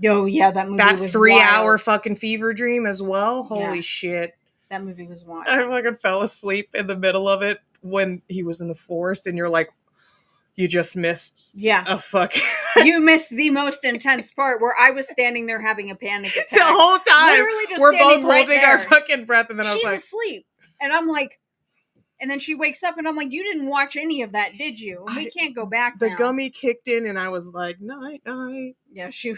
Oh, yeah, that movie That was 3-hour wild. fucking fever dream as well. Holy Yeah. shit. That movie was wild. I fucking fell asleep in the middle of it when he was in the forest and you're like, you just missed a fuck. You missed the most intense part where I was standing there having a panic attack. The whole time. Literally just We're both standing right holding there. our fucking breath and then I was She's like, asleep. And I'm like, and then she wakes up and I'm like, you didn't watch any of that, did you? And we can't go back the now. gummy kicked in and I was like, night, night. Yeah, she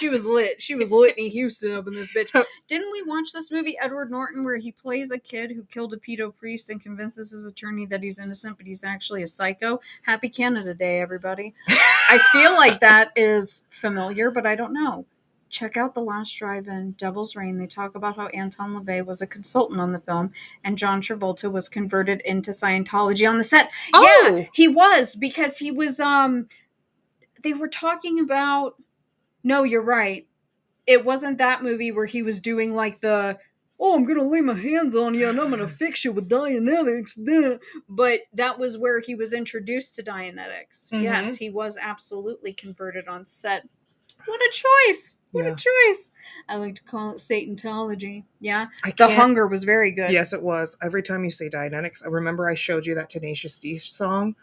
was lit. She was Whitney Houston up in this bitch. Didn't we watch this movie, Edward Norton, where he plays a kid who killed a pedo priest and convinces his attorney that he's innocent, but he's actually a psycho? Happy Canada Day, everybody. I feel like that is familiar, but I don't know. Check out The Last Drive-In, Devil's Reign. They talk about how Anton LaVey was a consultant on the film and John Travolta was converted into Scientology on the set. Oh! Yeah, he was, because he was, they were talking about, no, you're right. It wasn't that movie where he was doing like the, oh, I'm going to lay my hands on you and I'm going to fix you with Dianetics. Duh. But that was where he was introduced to Dianetics. Mm-hmm. Yes, he was absolutely converted on set. What a choice. What a choice. I like to call it Satantology. Yeah. The Hunger was very good. Yes, it was. Every time you say Dianetics, I remember I showed you that Tenacious D song,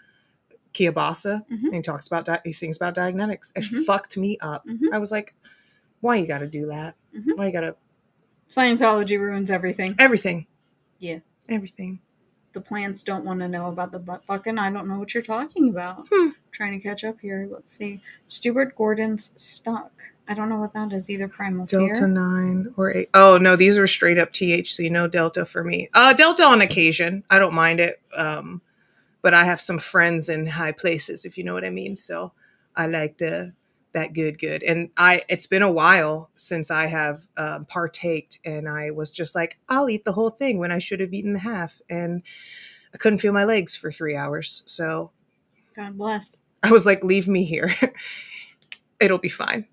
Kiabasa. And he talks about he sings about Dianetics. It fucked me up. I was like, why you gotta do that? Why you gotta... Scientology ruins everything. Everything. Yeah. Everything. The plants don't want to know about the butt fucking. I don't know what you're talking about. Trying to catch up here. Let's see. Stuart Gordon's Stuck. I don't know what that is either. Primal Delta Fear. 9 or 8. Oh, no, these are straight up THC. No Delta for me. Delta on occasion. I don't mind it. But I have some friends in high places, if you know what I mean. So I like that good. And it's been a while since I have partaked, and I was just like, I'll eat the whole thing when I should have eaten the half. And I couldn't feel my legs for 3 hours. So God bless. I was like, leave me here. It'll be fine.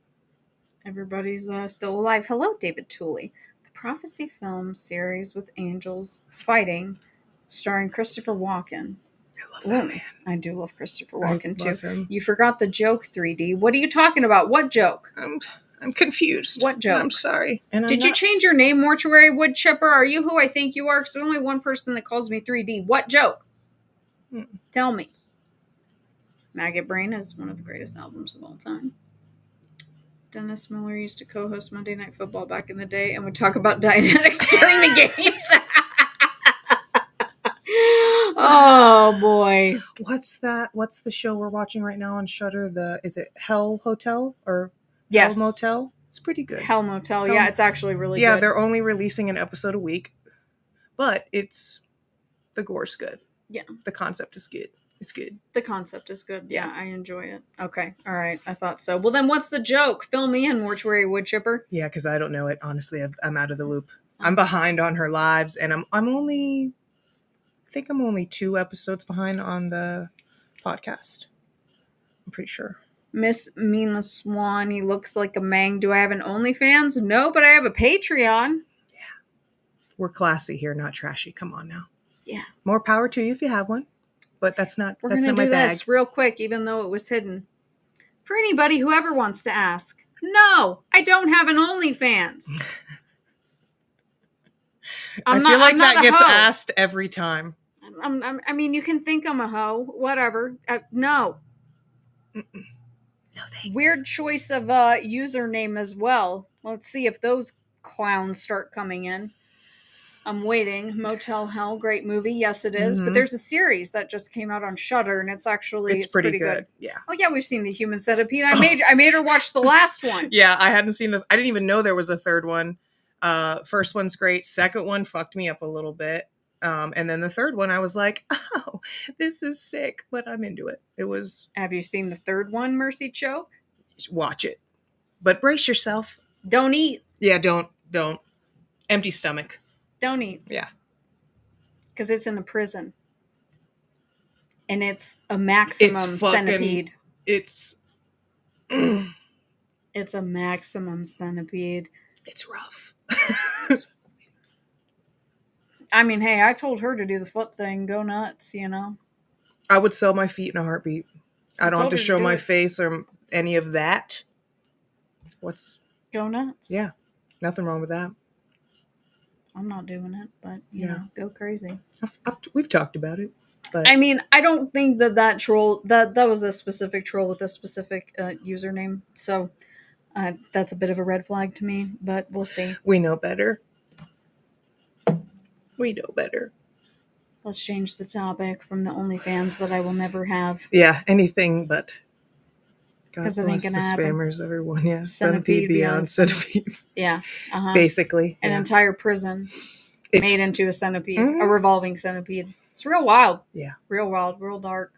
Everybody's still alive. Hello, David Tooley. The Prophecy film series with angels fighting, starring Christopher Walken. I love that man. I do love Christopher Walken too. Him. You forgot the joke, 3D. What are you talking about? What joke? I'm confused. What joke? I'm sorry. And Did you change your name, Mortuary Wood Chipper? Are you who I think you are? Because there's only one person that calls me 3D. What joke? Tell me. Maggot Brain is one of the greatest albums of all time. Dennis Miller used to co-host Monday Night Football back in the day and would talk about Dianetics during the games. Oh, boy. What's that? What's the show we're watching right now on Shudder? Is it Hell Hotel or Yes. Hell Motel? It's pretty good. Hell Motel. Yeah, it's actually really good. Yeah, they're only releasing an episode a week, but the gore's good. Yeah. The concept is good. It's good. The concept is good. Yeah, I enjoy it. Okay. All right. I thought so. Well, then what's the joke? Fill me in, Mortuary Wood Chipper. Yeah, because I don't know it. Honestly, I'm out of the loop. I'm behind on her lives, and I'm only 2 episodes behind on the podcast. I'm pretty sure. Miss Mina Swan, he looks like a mang. Do I have an OnlyFans? No, but I have a Patreon. Yeah. We're classy here, not trashy. Come on now. Yeah. More power to you if you have one. But that's not We're my bag. going to do this real quick, even though it was hidden. For anybody who ever wants to ask, no, I don't have an OnlyFans. I feel like that gets asked every time. I mean, you can think I'm a hoe, whatever. No. No thanks. Weird choice of username as well. Let's see if those clowns start coming in. I'm waiting. Motel Hell, great movie. Yes, it is. But there's a series that just came out on Shudder, and it's pretty good. Yeah. Oh yeah, we've seen The Human Centipede. I made her watch the last one. Yeah, I hadn't seen this. I didn't even know there was a third one. First one's great. Second one fucked me up a little bit. And then the third one, I was like, oh, this is sick, but I'm into it. It was, Have you seen the third one, Mercy Choke? watch it. But brace yourself. Don't eat. Yeah, don't. Empty stomach. Don't eat. Yeah. Because it's in a prison. And it's a maximum centipede. It's It's a maximum centipede. It's rough. I mean, hey, I told her to do the foot thing. Go nuts, you know? I would sell my feet in a heartbeat. I don't have told to her to show do my it. face or any of that. Go nuts. Yeah, nothing wrong with that. I'm not doing it, but, you Yeah. know, go crazy. We've talked about it. But I mean, I don't think that troll, that was a specific troll with a specific username. So that's a bit of a red flag to me, but we'll see. we know better. We know better. Let's change the topic from the OnlyFans that I will never have. Yeah, anything but. God 'Cause it ain't bless gonna the happen. spammers, everyone. Yeah, Centipede centipede beyond centipedes. Yeah. Uh-huh. Basically. An yeah. entire prison It's- made into a centipede, a Mhm. revolving centipede. It's real wild. Yeah. Real wild, real dark.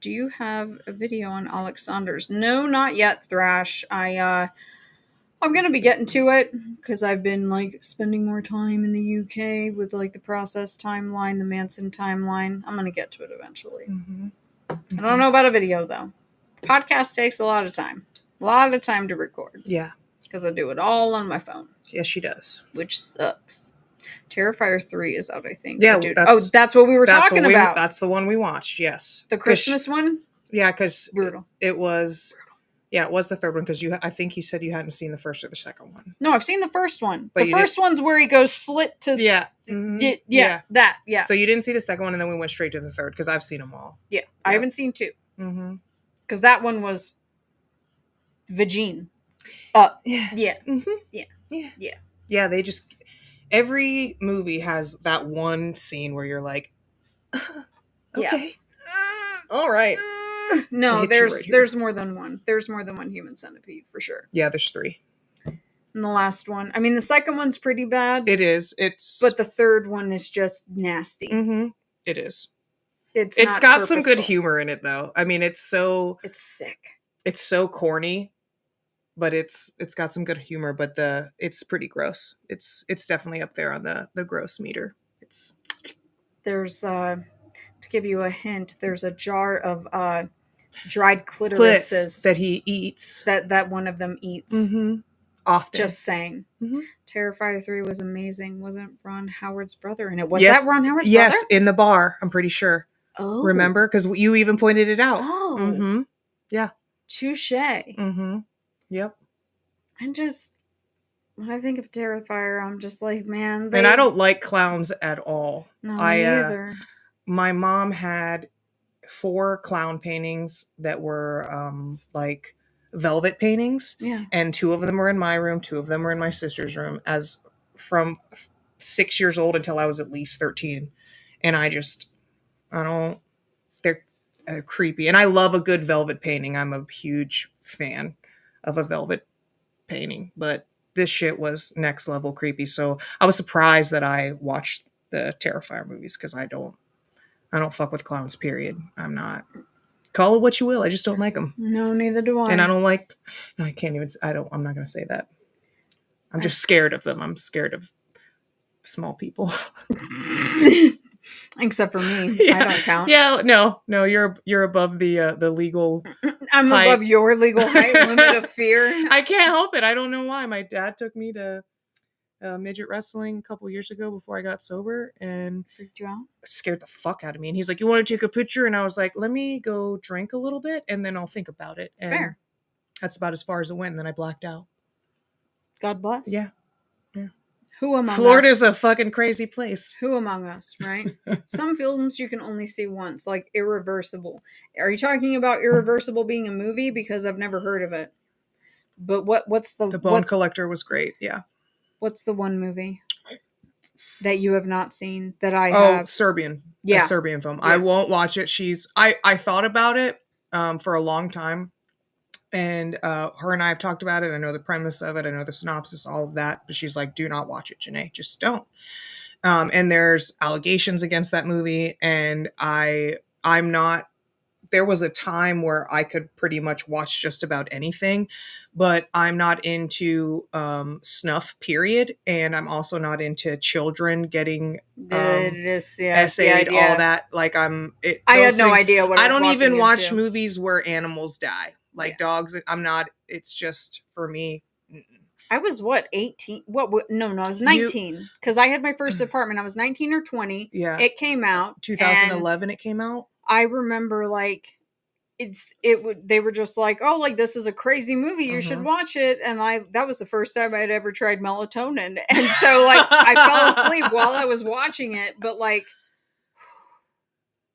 Do you have a video on Alexander's? No, not yet, Thrash. I'm gonna be getting to it because I've been like spending more time in the UK with like the process timeline, the Manson timeline. I'm gonna get to it eventually. Mhm. I don't know about a video though. Podcast takes a lot of time to record Yeah. because I do it all on my phone, Yes, she does. which sucks. Terrifier 3 is out, I think. Yeah, Dude. that's- that's what we were That's talking what about. That's the one we watched. Yes. The Christmas one? Yeah, because Brutal. it was. Yeah, it was the third one because I think you said you hadn't seen the first or the second one. No, I've seen the first one. But The you first one's where he goes slit to... Yeah. Mhm. Yeah, that, yeah. So you didn't see the second one, and then we went straight to the third because I've seen them all. Yeah, I haven't seen 2. Mm-hmm. Because that one was... Vagine. Yeah. Yeah. Mm-hmm. Yeah. Yeah. Yeah. Yeah, they just... Every movie has that one scene where you're like, okay. All right. No, hit you right here. there's more than one. There's more than one human centipede, for sure. Yeah, there's 3. And the last one... I mean, the second one's pretty bad. It is. It's... But the third one is just nasty. Mm-hmm. It is. It's It's not got some good purposeful. humor in it, though. I mean, it's sick. It's so corny, but it's got some good humor, but it's pretty gross. It's definitely up there on the gross meter. There's to give you a hint, there's a jar of dried clitorises that he eats. that one of them eats. Mm-hmm. Often. Just saying. Mm-hmm. Terrifier 3 was amazing. Wasn't Ron Howard's brother in it? Was Yep. that Ron Howard's yes, brother? in the bar, I'm pretty sure. Oh. Remember? Because you even pointed it out. Oh. Mm-hmm. Yeah. Touche. Mm-hmm. Yep. And just, when I think of Terrifier, I'm just like, man. And I don't like clowns at all. No, me either. My mom had 4 clown paintings that were like velvet paintings. Yeah. And 2 of them were in my room, 2 of them were in my sister's room, as from 6 years old until I was at least 13. And they're creepy. And I love a good velvet painting. I'm a huge fan of a velvet painting, but this shit was next level creepy. So I was surprised that I watched the Terrifier movies because I don't fuck with clowns, period. I'm not. Call it what you will. I just don't like them. No, neither do I. And I don't like, no, I can't even, I'm not going to say that. I'm just scared of them. I'm scared of small people. Except for me. Yeah. I don't count. Yeah, no, you're above the legal. I'm height. above your legal height limit of fear. I can't help it. I don't know why. My dad took me to midget wrestling a couple years ago before I got sober, and Freaked you out? scared the fuck out of me. And he's like, "You want to take a picture?" And I was like, "Let me go drink a little bit, and then I'll think about it." And Fair. that's about as far as it went. And then I blacked out. God bless. Yeah. Who among Florida's us? a fucking crazy place. Who among us, right? Some films you can only see once, like Irreversible. Are you talking about Irreversible being a movie? Because I've never heard of it. But what's the... The Bone Collector was great. Yeah. What's the one movie that you have not seen that I Oh, have? Serbian. Yeah. A Serbian film. Yeah. I won't watch it. I thought about it for a long time. And her and I have talked about it. I know the premise of it. I know the synopsis, all of that. But she's like, do not watch it, Janae. Just don't. And there's allegations against that movie, and I'm not. There was a time where I could pretty much watch just about anything, but I'm not into snuff, period. And I'm also not into children getting essayed, all that. Like I had no idea what I I was don't even walking watch into. movies where animals die, like dogs. I'm not. It's just for me. I was 18? No, I was 19 because I had my first apartment. I was 19 or 20. Yeah, it came out 2011. It came out. I remember like they were just like, oh, like this is a crazy movie, you should watch it. And that was the first time I'd ever tried melatonin, and so like I fell asleep while I was watching it, but like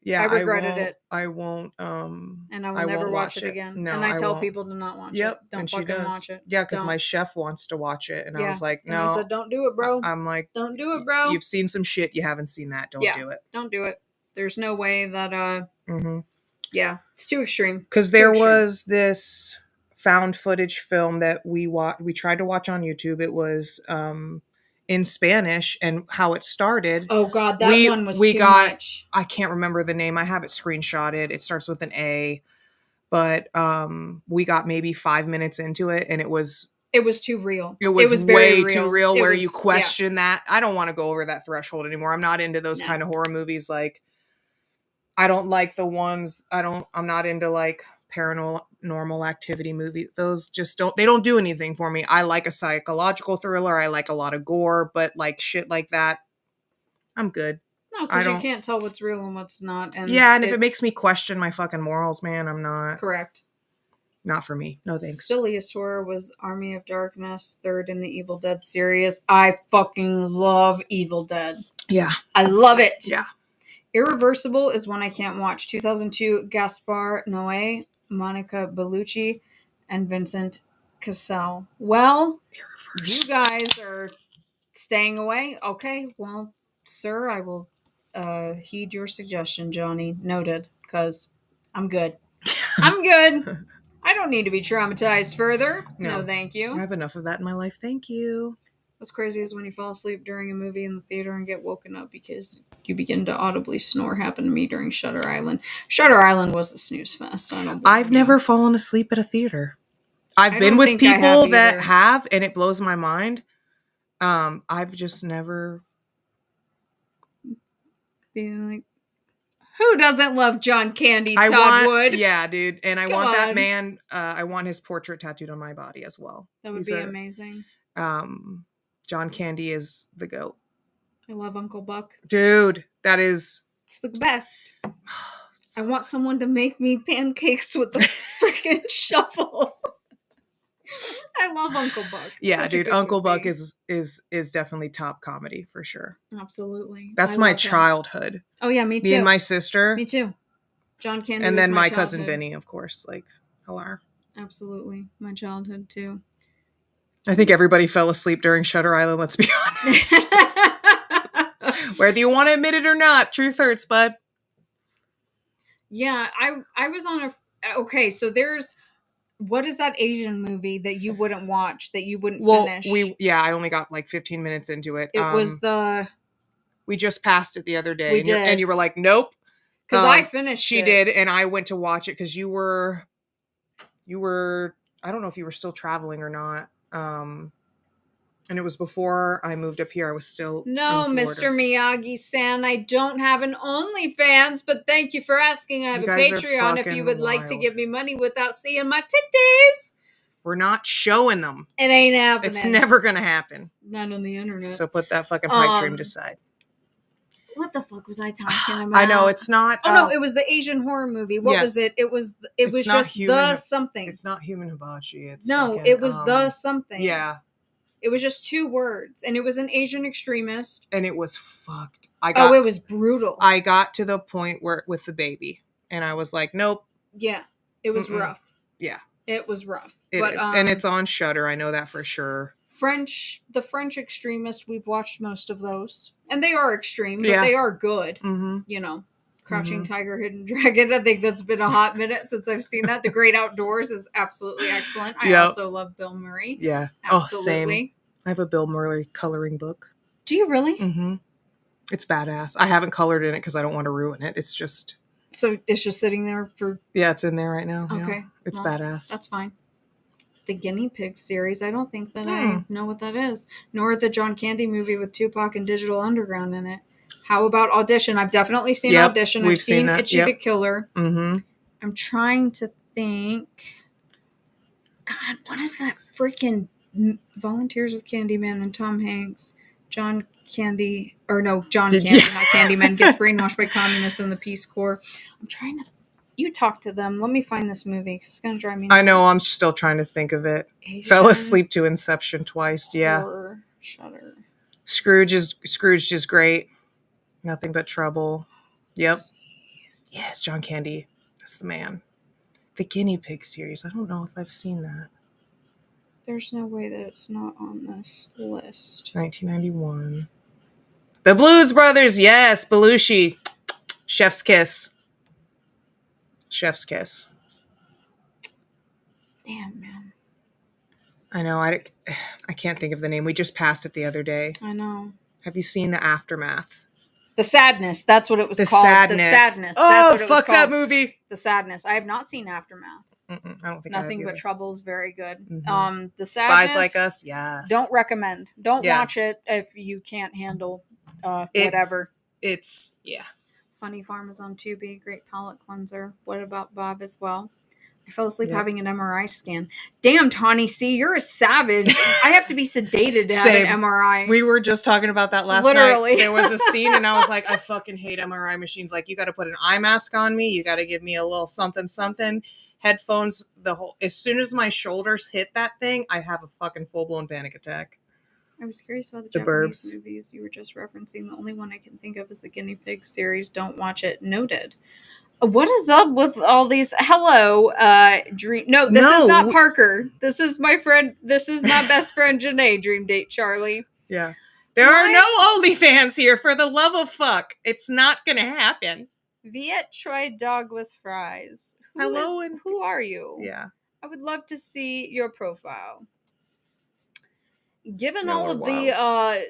I regretted it. I won't and I will never watch it again. No, and I tell people to not watch it. Don't fucking watch it. Yeah, because my chef wants to watch it, and I was like, no. And I said, don't do it, bro. I'm like, don't do it, bro. You've seen some shit, you haven't seen that. Don't do it. Don't do it. There's no way that yeah, it's too extreme. Because there was this found footage film that we tried to watch on YouTube. It was in Spanish, and how it started. Oh God, that one was too much. I can't remember the name. I have it screenshotted. It starts with an A, but we got maybe 5 minutes into it, and it was too real. It was way too real. Where you question that. Yeah. I don't want to go over that threshold anymore. I'm not into those kind of horror movies. Like, I don't like the ones. I'm not into like paranormal activity movies. Those just don't do anything for me. I like a psychological thriller. I like a lot of gore, but like shit like that, I'm good. No, because you can't tell what's real and what's not. And and if it makes me question my fucking morals, man, I'm not. Correct. Not for me. No thanks. Silliest horror was Army of Darkness, third in the Evil Dead series. I fucking love Evil Dead. Yeah. I love it. Yeah. Irreversible is one I can't watch. 2002, Gaspar Noé, Monica Bellucci, and Vincent Cassel. Well, you guys are staying away. Okay, well, sir, I will heed your suggestion, Johnny. Noted, because I'm good. I'm good. I don't need to be traumatized further. No, thank you. I have enough of that in my life. Thank you. What's crazy is when you fall asleep during a movie in the theater and get woken up because you begin to audibly snore. Happened to me during Shudder Island. Shudder Island was a snooze fest. I've never fallen asleep at a theater. I've been with people that have, and it blows my mind. I've just never been like, who doesn't love John Candy Todd Wood? Yeah, dude. And I want that man. I want his portrait tattooed on my body as well. That would be amazing. John Candy is the GOAT. I love Uncle Buck. Dude, it's the best. I want someone to make me pancakes with the freaking shovel. I love Uncle Buck. Yeah, dude, Uncle Buck is definitely top comedy for sure. Absolutely. That's my childhood. Oh yeah, me too. Me and my sister. Me too. John Candy. And then my cousin Vinny, of course. Like, hello. Absolutely. My childhood too. I think everybody fell asleep during Shudder Island, let's be honest. Whether you want to admit it or not, truth hurts, bud. Yeah, I was on okay, so there's, what is that Asian movie that you wouldn't watch, that you wouldn't finish? I only got like 15 minutes into it. It was we just passed it the other day. We did. And you were like, nope. Because I finished She did, and I went to watch it because you were, I don't know if you were still traveling or not. And it was before I moved up here. I was still No, Mr. Miyagi-san, I don't have an OnlyFans, but thank you for asking. I have a Patreon if you would like to give me money without seeing my titties. We're not showing them. It ain't happening. It's never gonna happen. Not on the internet. So put that fucking pipe dream aside. What the fuck was I talking about? I know, it's not. Oh no, it was the Asian horror movie. What was it? It was just the something. It's not Human Hibachi. It's it was the something. Yeah. It was just 2 words, and it was an Asian extremist. And it was fucked. It was brutal. I got to the point where with the baby, and I was like, nope. Yeah, it was rough. Yeah, it was rough. It is. And it's on Shudder. I know that for sure. The French extremist. We've watched most of those, and they are extreme, but they are good. Mm-hmm. You know. Crouching Tiger, Hidden Dragon. I think that's been a hot minute since I've seen that. The Great Outdoors is absolutely excellent. I also love Bill Murray. Yeah. Absolutely. Same. I have a Bill Murray coloring book. Do you really? Mm-hmm. It's badass. I haven't colored in it because I don't want to ruin it. It's just... So it's just sitting there for... Yeah, it's in there right now. Okay. Yeah. It's well, badass. That's fine. The Guinea Pig series, I don't think that I know what that is. Nor the John Candy movie with Tupac and Digital Underground in it. How about Audition? I've definitely seen Audition. I've seen Itchy the Killer. Mm-hmm. I'm trying to think... God, what is that freaking... Volunteers with Candyman and Tom Hanks. John Candy... Or no, John Candy, not Candyman. Gets brainwashed by communists in the Peace Corps. I'm trying to... You talk to them. Let me find this movie. It's going to drive me nuts. I know. I'm still trying to think of it. Asian Fell asleep to Inception twice. Yeah. Horror. Shudder. Scrooge is great. Nothing But Trouble. Yep. Yes, John Candy. That's the man. The Guinea Pig series. I don't know if I've seen that. There's no way that it's not on this list. 1991. The Blues Brothers. Yes. Belushi. Chef's Kiss. Chef's Kiss. Damn, man. I know. I can't think of the name. We just passed it the other day. I know. Have you seen The Aftermath? The Sadness. That's what it was called. Sadness. The Sadness. Oh, that's what it fuck was that movie. The Sadness. I have not seen Aftermath. I don't think Nothing I have But Trouble is very good. Mm-hmm. The Sadness. Spies Like Us. Yes. Don't recommend. Don't watch it if you can't handle whatever. It's Funny Farm is on Tubi. Great palate cleanser. What About Bob as well. I fell asleep having an MRI scan. Damn, Tawny C, you're a savage. I have to be sedated to have an MRI. We were just talking about that last night. There was a scene and I was like, I fucking hate MRI machines. Like, you got to put an eye mask on me. You got to give me a little something, headphones, as soon as my shoulders hit that thing, I have a fucking full-blown panic attack. I was curious about the Japanese movies you were just referencing. The only one I can think of is the Guinea Pig series. Don't watch it. Noted. What is up with all these? Hello, Dream. No, this is not Parker. This is my friend. This is my best friend, Janae. Dream Date Charlie. Yeah. There are no OnlyFans here, for the love of fuck. It's not going to happen. Viet Choi Dog with Fries. Who are you? Yeah. I would love to see your profile. Given all of the,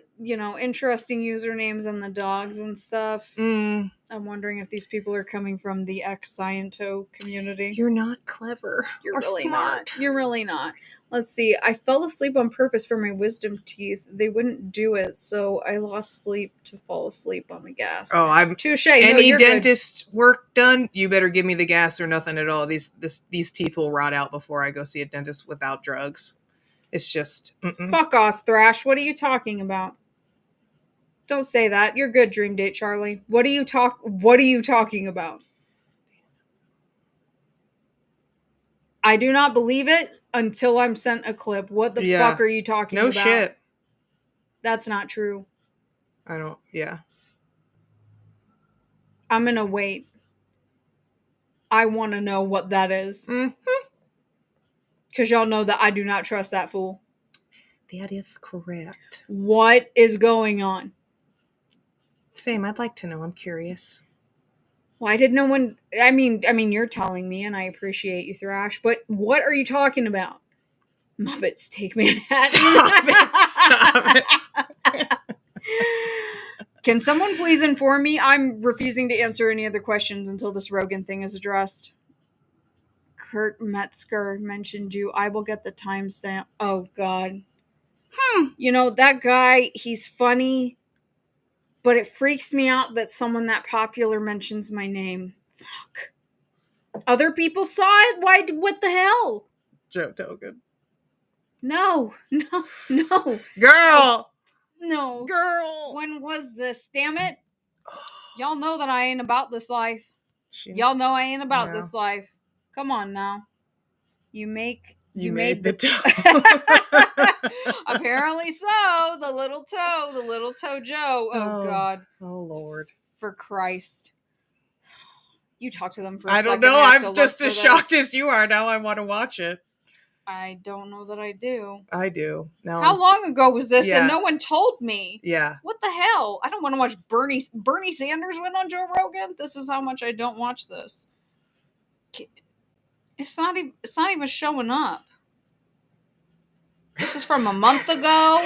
interesting usernames and the dogs and stuff, I'm wondering if these people are coming from the ex-Sciento community. You're not clever. You're really smart. Not. You're really not. Let's see. I fell asleep on purpose for my wisdom teeth. They wouldn't do it, so I lost sleep to fall asleep on the gas. Oh, I'm touche. Any dentist work done? You better give me the gas or nothing at all. These teeth will rot out before I go see a dentist without drugs. It's just... Fuck off, Thrash. What are you talking about? Don't say that. You're good, Dream Date Charlie. What are you talking about? I do not believe it until I'm sent a clip. What the fuck are you talking about? No shit. That's not true. I don't... Yeah. I'm gonna wait. I want to know what that is. Because y'all know that I do not trust that fool. That is correct. What is going on? Same. I'd like to know. I'm curious. Why did no one... I mean, you're telling me, and I appreciate you, Thrash, but what are you talking about? Muppets Take Manhattan. Stop it. Can someone please inform me? I'm refusing to answer any other questions until this Rogan thing is addressed. Kurt Metzger mentioned you. I will get the timestamp. Oh, God. You know, that guy, he's funny, but it freaks me out that someone that popular mentions my name. Fuck. Other people saw it? What the hell? Joe Togan. No. Girl. No. Girl. When was this? Damn it. Y'all know that I ain't about this life. Y'all know I ain't about this life. Come on now. You made the dough. Apparently so. The little toe Joe. Oh, God. Oh, Lord. For Christ. You talk to them for a second. I don't know. I'm just as shocked as you are. Now I want to watch it. I don't know that I do. I do. No. How long ago was this? Yeah. And no one told me. Yeah. What the hell? I don't want to watch Bernie Sanders went on Joe Rogan. This is how much I don't watch this. It's not even showing up. This is from a month ago.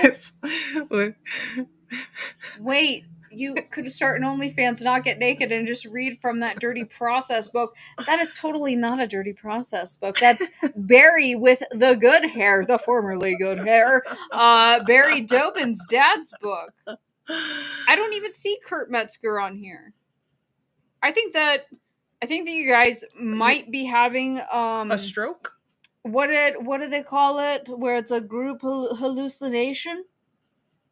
Wait. you could start an OnlyFans, not get naked, and just read from that dirty process book. That is totally not a dirty process book. That's Barry with the good hair, the formerly good hair. Barry Dobin's dad's book. I don't even see Kurt Metzger on here. I think that you guys might be having A stroke? what do they call it? Where it's a group hallucination?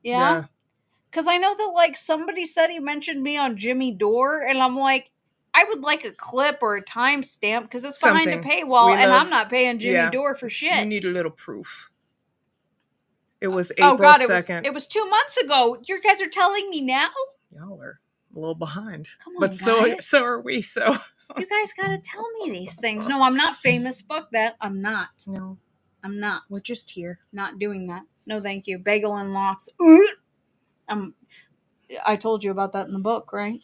Yeah. Because I know that, like, somebody said he mentioned me on Jimmy Dore, and I'm like, I would like a clip or a timestamp because it's behind a Something. paywall, We and love- I'm not paying Jimmy yeah. Dore for shit. You need a little proof. It was April oh God, 2nd. it was 2 months ago. You guys are telling me now? Y'all are a little behind. Come on, but so guys. are we, so. You guys gotta tell me these things. No, I'm not famous. Fuck that. I'm not. No. I'm not. We're just here. Not doing that. No, thank you. Bagel and locks. I told you about that in the book, right?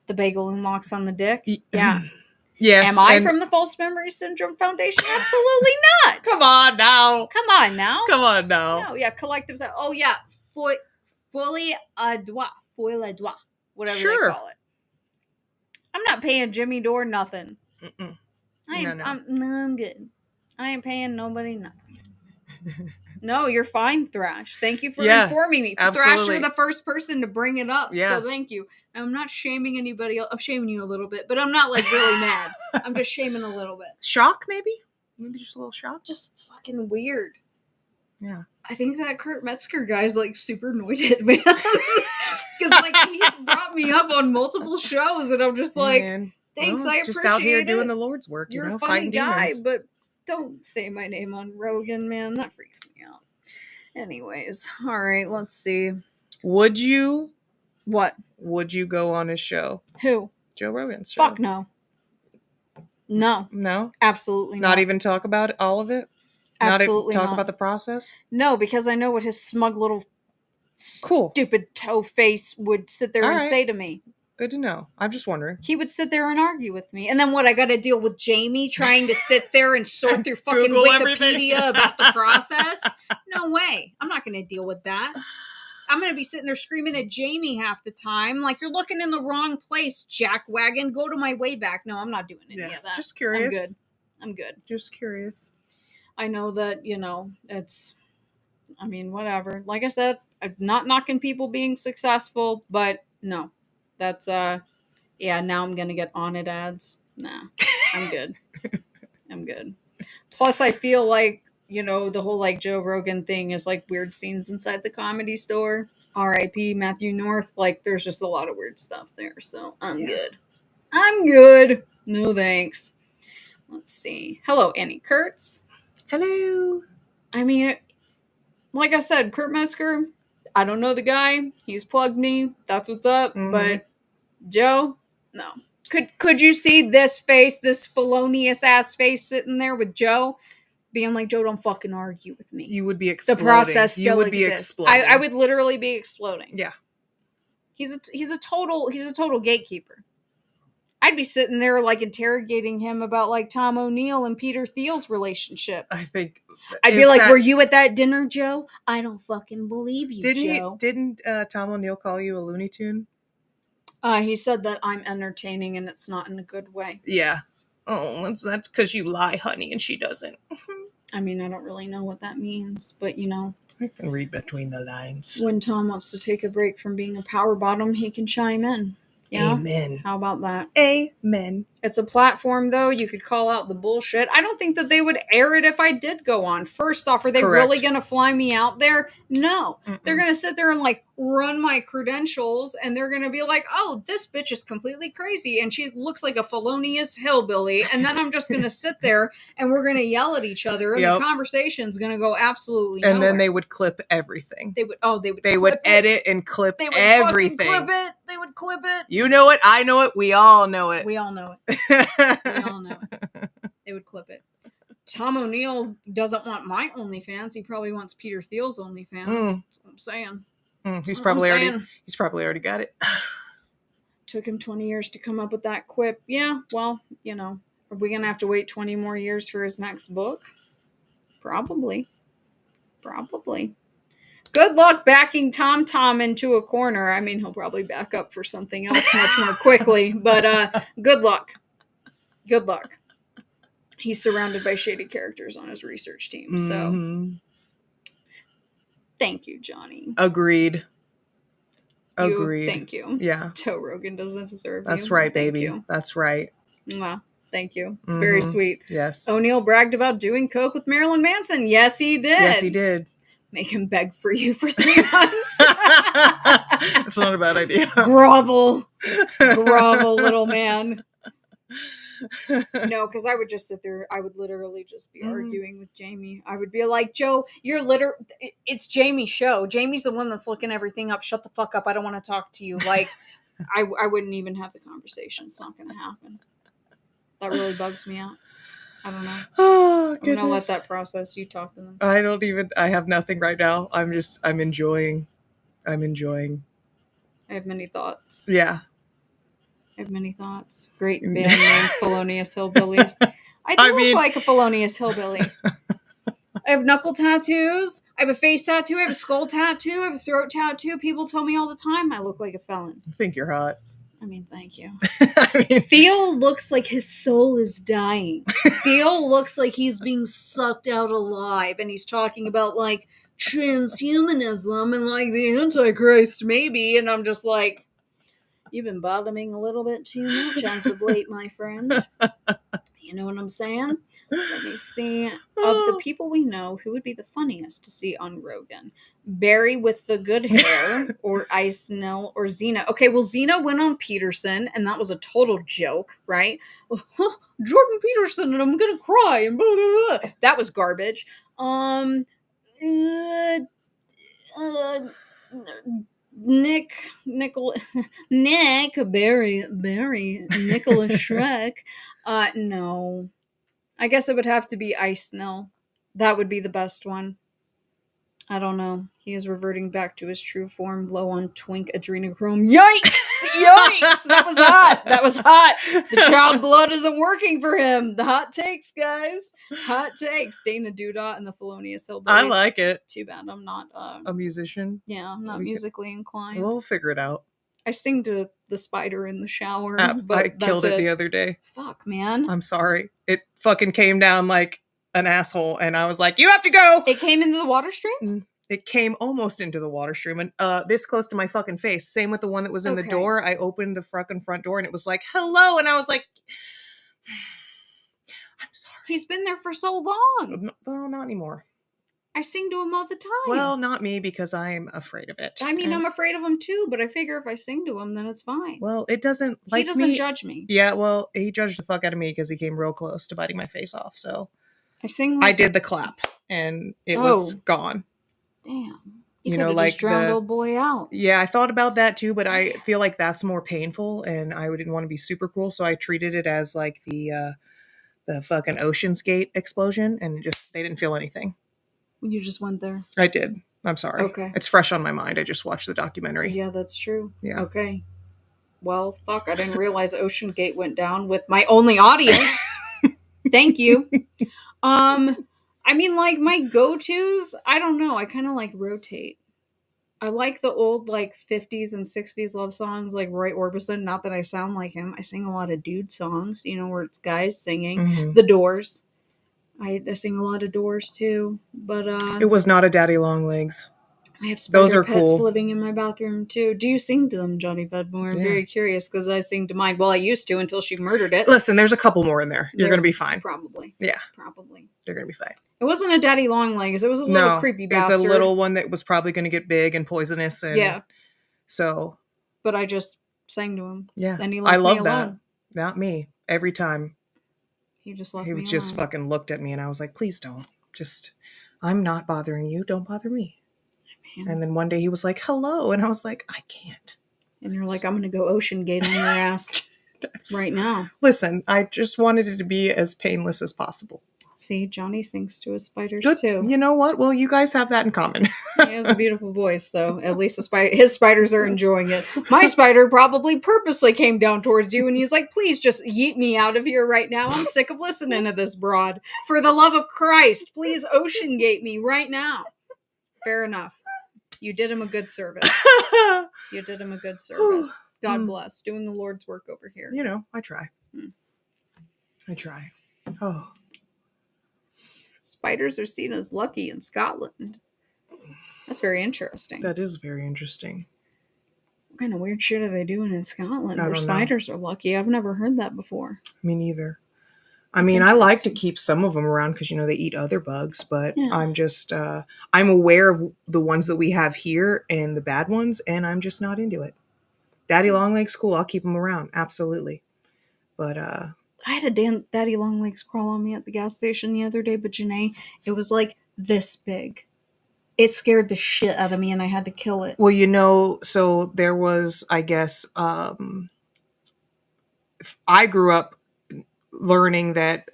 The bagel and locks on the dick. Yeah. Yes. Am I from the False Memory Syndrome Foundation? Absolutely not. Come on now. Come on now. Come on now. No, yeah, collectives. Oh yeah, folie à doigt, whatever Sure. they call it. I'm not paying Jimmy Dore nothing. Mm-mm. I'm good. I ain't paying nobody nothing. No, you're fine, Thrash. Thank you for informing me. Absolutely. Thrash, you're the first person to bring it up. Yeah. So thank you. I'm not shaming anybody else. I'm shaming you a little bit, but I'm not like really mad. I'm just shaming a little bit. Shock, maybe? Maybe just a little shock? Just fucking weird. Yeah. I think that Kurt Metzger guy's like super anointed, man. Because like he's brought me up on multiple shows, and I'm just like, thanks, I appreciate it. Just out here doing the Lord's work, You're you know, a funny fighting guy, demons. but don't say my name on Rogan, man. That freaks me out. Anyways, all right, let's see. Would you? What? Would you go on his show? Who? Joe Rogan's show. Fuck no. No. No? Absolutely not. Not even talk about all of it? Absolutely not. not. Talk about the process? No, because I know what his smug little stupid toe face would sit there and say to me. Good to know. I'm just wondering. He would sit there and argue with me. And then what, I got to deal with Jamie trying to sit there and sort through fucking Google Wikipedia about the process? No way. I'm not going to deal with that. I'm going to be sitting there screaming at Jamie half the time. Like, you're looking in the wrong place, jackwagon. Go to my way back. No, I'm not doing any of that. Just curious. I'm good. Just curious. I know that, whatever. Like I said, I'm not knocking people being successful, but no. That's, now I'm going to get on it ads. Nah, I'm good. I'm good. Plus, I feel like, the whole, like, Joe Rogan thing is, like, weird scenes inside the Comedy Store. R.I.P. Matthew North. Like, there's just a lot of weird stuff there, so I'm good. I'm good. No thanks. Let's see. Hello, Annie Kurtz. Hello. I mean, like I said, Kurt Metzger, I don't know the guy. He's plugged me. That's what's up. Mm-hmm. But Joe, no. Could you see this face, this felonious ass face sitting there with Joe, being like, Joe, don't fucking argue with me. You would be exploding. The process still you would exists. Be exploding. I would literally be exploding. Yeah. He's a total gatekeeper. I'd be sitting there like interrogating him about like Tom O'Neill and Peter Thiel's relationship. I think I'd be like, were you at that dinner, Joe? I don't fucking believe you, Joe. Didn't Tom O'Neill call you a Looney Tune? He said that I'm entertaining and it's not in a good way. Yeah. Oh, that's because you lie, honey, and she doesn't. I mean, I don't really know what that means, but I can read between the lines. When Tom wants to take a break from being a power bottom, he can chime in. Yeah? Amen. How about that? Amen. It's a platform, though. You could call out the bullshit. I don't think that they would air it if I did go on. First off, are they really going to fly me out there? No. Mm-mm. They're going to sit there and, like, run my credentials, and they're going to be like, oh, this bitch is completely crazy, and she looks like a felonious hillbilly, and then I'm just going to sit there, and we're going to yell at each other, and the conversation's going to go absolutely nowhere. And then they would clip everything. They would edit and clip everything. They would clip it. You know it. I know it. We all know it. We all know it. We all know it. They would clip it. Tom O'Neill doesn't want my OnlyFans. He probably wants Peter Thiel's OnlyFans. That's what I'm saying. He's probably already got it. Took him 20 years to come up with that quip. Yeah, well, are we going to have to wait 20 more years for his next book? Probably. Good luck backing Tom Tom into a corner. I mean, he'll probably back up for something else much more quickly, but good luck. Good luck. He's surrounded by shady characters on his research team, so thank you, Johnny. Agreed. Thank you. Yeah. Joe Rogan doesn't deserve That's you. right, Thank baby. you. That's right. Mwah. Thank you. It's very sweet. Yes. O'Neill bragged about doing coke with Marilyn Manson. Yes, he did. Yes, he did. Make him beg for you for 3 months. That's not a bad idea. Grovel, little man. No, because I would just sit there. I would literally just be arguing with Jamie. I would be like, Joe, it's Jamie's show. Jamie's the one that's looking everything up. Shut the fuck up. I don't want to talk to you. Like, I wouldn't even have the conversation. It's not going to happen. That really bugs me out. I don't know. Oh, I'm going to let that process. You talk to them. I have nothing right now. I'm enjoying. I have many thoughts. Yeah. I have many thoughts. Great band name, Felonious Hillbillies. I look like a Felonious Hillbilly. I have knuckle tattoos. I have a face tattoo. I have a skull tattoo. I have a throat tattoo. People tell me all the time I look like a felon. I think you're hot. I mean, thank you. Theo looks like his soul is dying. Theo looks like he's being sucked out alive, and he's talking about, like, transhumanism and, like, the Antichrist, maybe, and I'm just like, you've been bottoming a little bit too much as of late, my friend. You know what I'm saying? Let me see. Of the people we know, who would be the funniest to see on Rogan? Barry with the good hair, or Ice Nell, or Xena. Okay, well, Xena went on Peterson, and that was a total joke, right? Jordan Peterson, and I'm gonna cry, and blah, blah, blah. That was garbage. Nick, Barry, Nicholas Shrek. No. I guess it would have to be Ice Nell. That would be the best one. I don't know. He is reverting back to his true form, low on twink adrenochrome. Yikes! Yikes! That was hot. The child blood isn't working for him. The hot takes, guys. Hot takes. Dana Doodah and the Felonious Hillbillies. I like it. Too bad I'm not a musician. Yeah, I'm not musically inclined. We'll figure it out. I sing to the spider in the shower. But I killed it the other day. Fuck, man. I'm sorry. It fucking came down like an asshole, and I was like, you have to go! It came into the water stream? It came almost into the water stream, and this close to my fucking face. Same with the one that was in the door. I opened the fucking front door, and it was like, hello! And I was like, I'm sorry. He's been there for so long. Well, not anymore. I sing to him all the time. Well, not me, because I'm afraid of it. I mean, I'm afraid of him too, but I figure if I sing to him, then it's fine. Well, it doesn't like me. He doesn't judge me. Yeah, well, he judged the fuck out of me because he came real close to biting my face off, so... I did the clap, and it was gone. Damn. You know, like just drowned old boy out. Yeah, I thought about that too, but I feel like that's more painful, and I didn't want to be super cruel, so I treated it as like the fucking Ocean's Gate explosion, and they didn't feel anything. You just went there. I did. I'm sorry. Okay. It's fresh on my mind. I just watched the documentary. Yeah, that's true. Yeah. Okay. Well, fuck, I didn't realize Ocean Gate went down with my only audience. Thank you. I mean, like, my go-tos, I don't know. I kind of, like, rotate. I like the old, like, 50s and 60s love songs, like Roy Orbison. Not that I sound like him. I sing a lot of dude songs, you know, where it's guys singing. Mm-hmm. The Doors. I sing a lot of Doors, too. But, it was not a Daddy Long Legs. I have spider Those are pets cool. living in my bathroom, too. Do you sing to them, Johnny Vedmore? I'm very curious, because I sing to mine. Well, I used to until she murdered it. Listen, there's a couple more in there. You're going to be fine. Probably. Yeah. Probably. You're going to be fine. It wasn't a daddy long legs. It was a little creepy bastard. It was a little one that was probably going to get big and poisonous. And yeah. So. But I just sang to him. Yeah. And he left me alone. That. Not me. Every time. He just left me alone. He just fucking looked at me, and I was like, please don't. I'm not bothering you. Don't bother me. Man. And then one day he was like, hello. And I was like, I can't. And you're like, I'm going to go Ocean Gate on your ass right now. Listen, I just wanted it to be as painless as possible. See, Johnny sings to his spiders, Good. too. You know what? Well, you guys have that in common. He has a beautiful voice, so at least his spiders are enjoying it. My spider probably purposely came down towards you, and he's like, please just yeet me out of here right now. I'm sick of listening to this broad. For the love of Christ, please Ocean Gate me right now. Fair enough. You did him a good service. You did him a good service. God bless. Doing the Lord's work over here. You know, I try. I try. Oh. Spiders are seen as lucky in Scotland. That's very interesting. That is very interesting. What kind of weird shit are they doing in Scotland I where don't know. spiders are lucky? I've never heard that before. Me neither. I That's mean, I like to interesting. keep some of them around because, you know, they eat other bugs, but Yeah. I'm just, I'm aware of the ones that we have here and the bad ones, and I'm just not into it. Daddy Longlegs, cool. I'll keep them around. Absolutely. But, I had a daddy long legs crawl on me at the gas station the other day, but Janae, it was like this big. It scared the shit out of me and I had to kill it. well, you know, so there was, I guess, I grew up learning that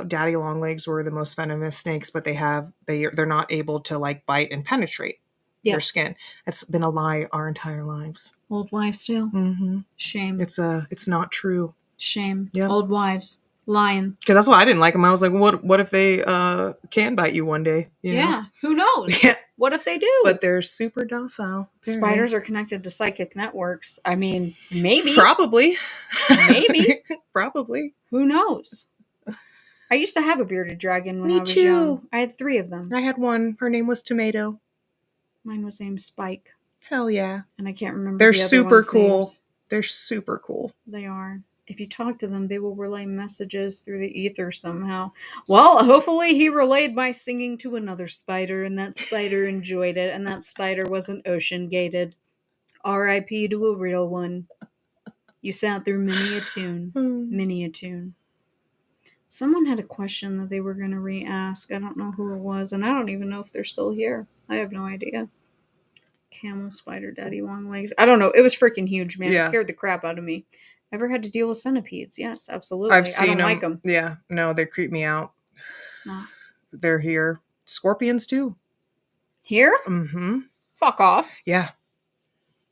daddy longlegs were the most venomous snakes, but they're not able to like bite and penetrate their skin. It's been a lie our entire lives. Old wives too. Mm-hmm. Shame. It's not true. Shame. Yep. Old wives. Lying. Because that's why I didn't like them. I was like, what if they can bite you one day? You know? Yeah. Who knows? Yeah. What if they do? But they're super docile. Apparently. Spiders are connected to psychic networks. I mean, maybe. Probably. Maybe. Probably. Who knows? I used to have a bearded dragon when Me I was too. young. I had 3 of them. I had one. Her name was Tomato. Mine was named Spike. Hell yeah. And I can't remember They're the other super ones' cool. names. They're super cool. They are. If you talk to them, they will relay messages through the ether somehow. Well, hopefully he relayed by singing to another spider, and that spider enjoyed it, and that spider wasn't ocean-gated. R.I.P. to a real one. You sat through many a tune. Many a tune. Someone had a question that they were going to re-ask. I don't know who it was, and I don't even know if they're still here. I have no idea. Camel, spider, daddy, long legs. I don't know. It was freaking huge, man. Yeah. It scared the crap out of me. Ever had to deal with centipedes? Yes, absolutely. I've seen I don't them. like them. Yeah. No, they creep me out. No. They're here. Scorpions too. Here? Mm-hmm. Fuck off. Yeah.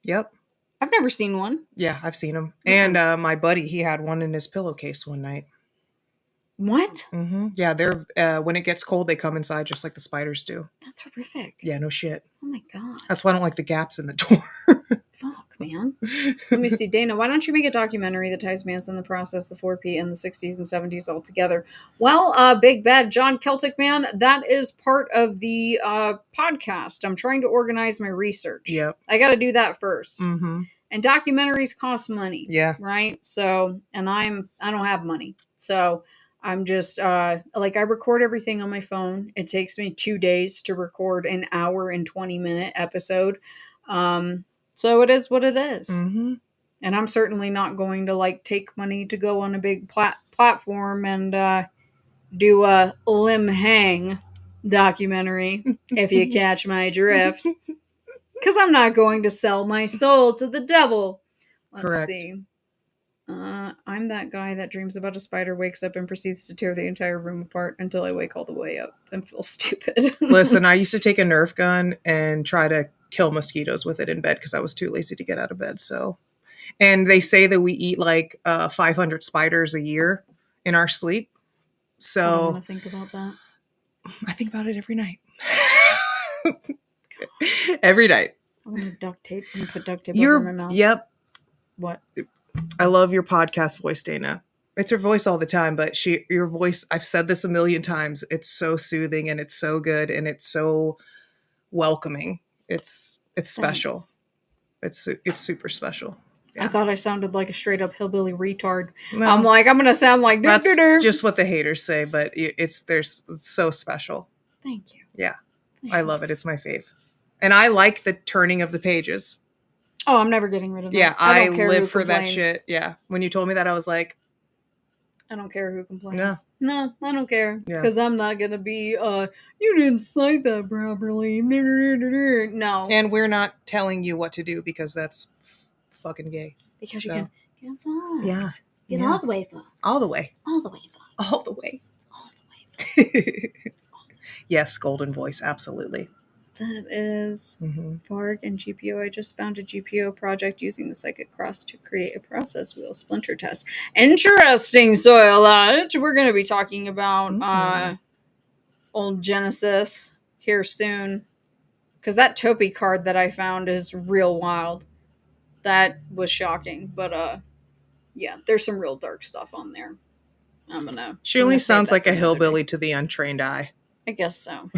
Yep. I've never seen one. Yeah, I've seen them. And my buddy, he had one in his pillowcase one night. What? Mm-hmm. Yeah, they're when it gets cold, they come inside just like the spiders do. That's horrific. Yeah, no shit. Oh my god. That's why I don't like the gaps in the door. Fuck, man. Let me see. Dana, why don't you make a documentary that ties Manson, the process, the 4P, and the 60s and 70s all together? Well, Big Bad John Celtic Man, that is part of the podcast. I'm trying to organize my research. Yep. I got to do that first. Mm-hmm. And documentaries cost money. Yeah. Right? So, and I don't have money. So I'm just, I record everything on my phone. It takes me 2 days to record an hour and 20-minute episode. So it is what it is. Mm-hmm. And I'm certainly not going to take money to go on a big platform and do a limb hang documentary, if you catch my drift. Because I'm not going to sell my soul to the devil. Let's see. I'm that guy that dreams about a spider, wakes up and proceeds to tear the entire room apart until I wake all the way up and feel stupid. Listen, I used to take a Nerf gun and try to kill mosquitoes with it in bed because I was too lazy to get out of bed. So, and they say that we eat 500 spiders a year in our sleep. I So want to think about that. I think about it every night. Every night. I want to duct tape and put duct tape over my mouth. Yep. What? I love your podcast voice, Dana. It's her voice all the time, but your voice, I've said this a million times. It's so soothing and it's so good and it's so welcoming. It's special. Thanks. It's super special. Yeah. I thought I sounded like a straight up hillbilly retard. No. I'm going to sound like That's doo-doo-doo. just what the haters say, but it's so special. Thank you. Yeah. Thanks. I love it. It's my fave. And I like the turning of the pages. Oh, I'm never getting rid of that. Yeah, I I don't care live who for that complains. shit. Yeah. When you told me that, I was like, I don't care who complains. Yeah. No, I don't care. Yeah. Because I'm not going to be, you didn't cite that properly. No. and we're not telling you what to do because that's fucking gay. Because So. you can get fucked. Yeah. Get Yes. all the way fucked. All the way. All the way fucked. All the way. All the way fucked. Yes, golden voice. Absolutely. That is Mm-hmm. Varg and GPO. I just found a GPO project using the Psychic Cross to create a process wheel splinter test. Interesting, Soil Lodge. We're going to be talking about old Genesis here soon. Because that Topi card that I found is real wild. That was shocking. But, yeah, there's some real dark stuff on there. She only sounds like a hillbilly to the untrained eye. I guess so.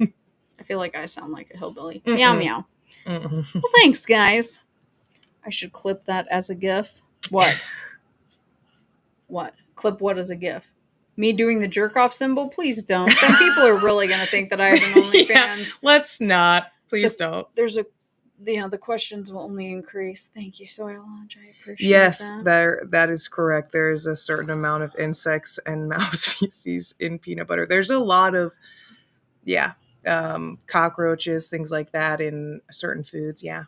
I feel like I sound like a hillbilly. Mm-mm. Meow meow. Mm-mm. Well, thanks, guys. I should clip that as a GIF. What? What? Clip what as a GIF? Me doing the jerk off symbol? Please don't. Then people are really going to think that I have an OnlyFans. Yeah, let's not. Please don't. There's the questions will only increase. Thank you, Soylage. I appreciate yes, that. that is correct. There is a certain amount of insects and mouse feces in peanut butter. There's a lot of, cockroaches, things like that in certain foods. Yeah.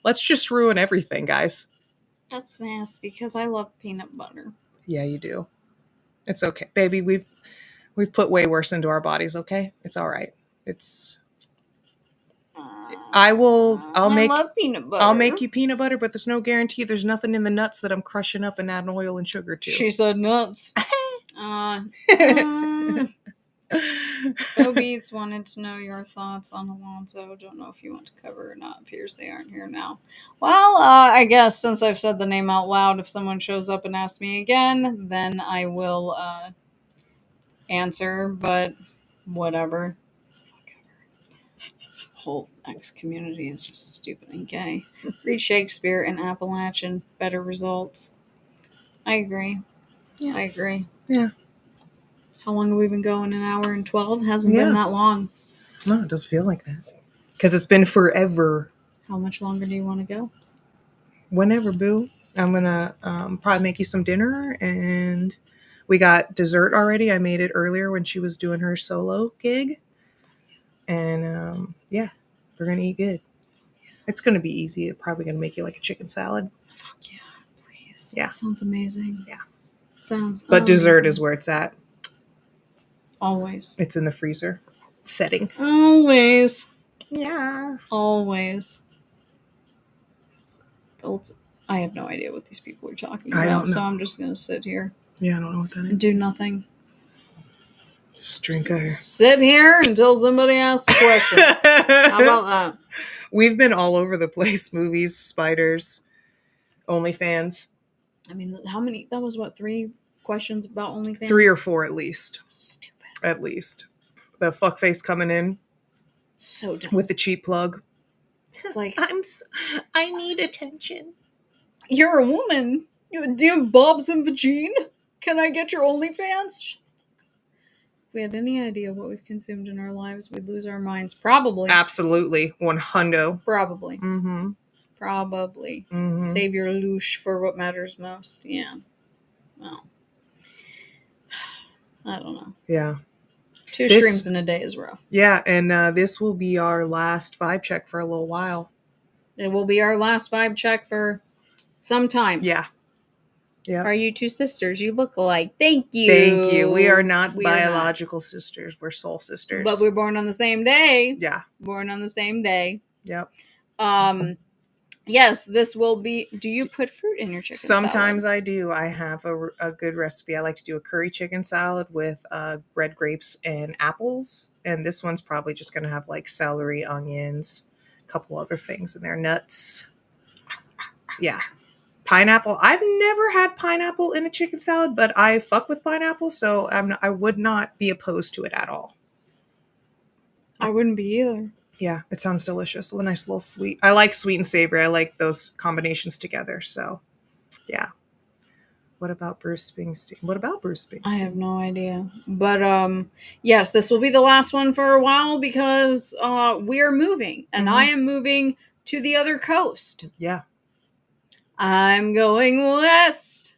Let's just ruin everything, guys. That's nasty because I love peanut butter. Yeah, you do. It's okay, baby. We've put way worse into our bodies. Okay, it's all right. I love peanut butter. I'll make you peanut butter, but there's no guarantee. There's nothing in the nuts that I'm crushing up and adding oil and sugar to. She said nuts. Beats wanted to know your thoughts on Alonzo. Don't know if you want to cover it or not. Appears they aren't here now. Well, I guess since I've said the name out loud, if someone shows up and asks me again, then I will answer, but whatever. Whole X community is just stupid and gay. Read Shakespeare and Appalachian, better results. I agree. Yeah. I agree. Yeah. How long have we been going? An hour and 12? Hasn't been that long. No, it doesn't feel like that. Because it's been forever. How much longer do you want to go? Whenever, boo. I'm going to probably make you some dinner. And we got dessert already. I made it earlier when she was doing her solo gig. And we're going to eat good. It's going to be easy. It's probably going to make you like a chicken salad. Fuck yeah, please. Yeah. That sounds amazing. Yeah. Sounds But amazing. dessert is where it's at. Always. It's in the freezer setting. Always. Yeah. Always. I have no idea what these people are talking about, I don't know. so I'm just going to sit here. Yeah, I don't know what that And is. do nothing. Just drink our... Sit here until somebody asks a question. How about that? We've been all over the place. Movies, spiders, OnlyFans. I mean, how many? That was what, 3 questions about OnlyFans? 3 or 4 at least. Stupid. At least. The fuckface coming in. So dumb. With the cheap plug. It's like, I need attention. you're a woman. Do you have bobs and vagine? Can I get your OnlyFans? If we had any idea what we've consumed in our lives, we'd lose our minds. Probably. Absolutely. 100. Probably. Mm-hmm. Probably. Mm-hmm. Save your loosh for what matters most. Yeah. Well. I don't know. Yeah. 2 streams in a day is rough. Yeah, and this will be our last vibe check for a little while. It will be our last vibe check for some time. Yeah. Yeah. Are you 2 sisters? You look alike. Thank you. Thank you. We are not biological sisters. We're soul sisters. But we're born on the same day. Yeah. Born on the same day. Yep. Yes, this will be... Do you put fruit in your chicken Sometimes salad? I do. I have a good recipe. I like to do a curry chicken salad with red grapes and apples. And this one's probably just going to have like celery, onions, a couple other things in there. Nuts. Yeah. Pineapple. I've never had pineapple in a chicken salad, but I fuck with pineapple, so I would not be opposed to it at all. I wouldn't be either. Yeah, it sounds delicious. A nice little sweet. I like sweet and savory. I like those combinations together. So, yeah. What about Bruce Springsteen? I have no idea. But, yes, this will be the last one for a while because we are moving. And I am moving to the other coast. Yeah. I'm going west.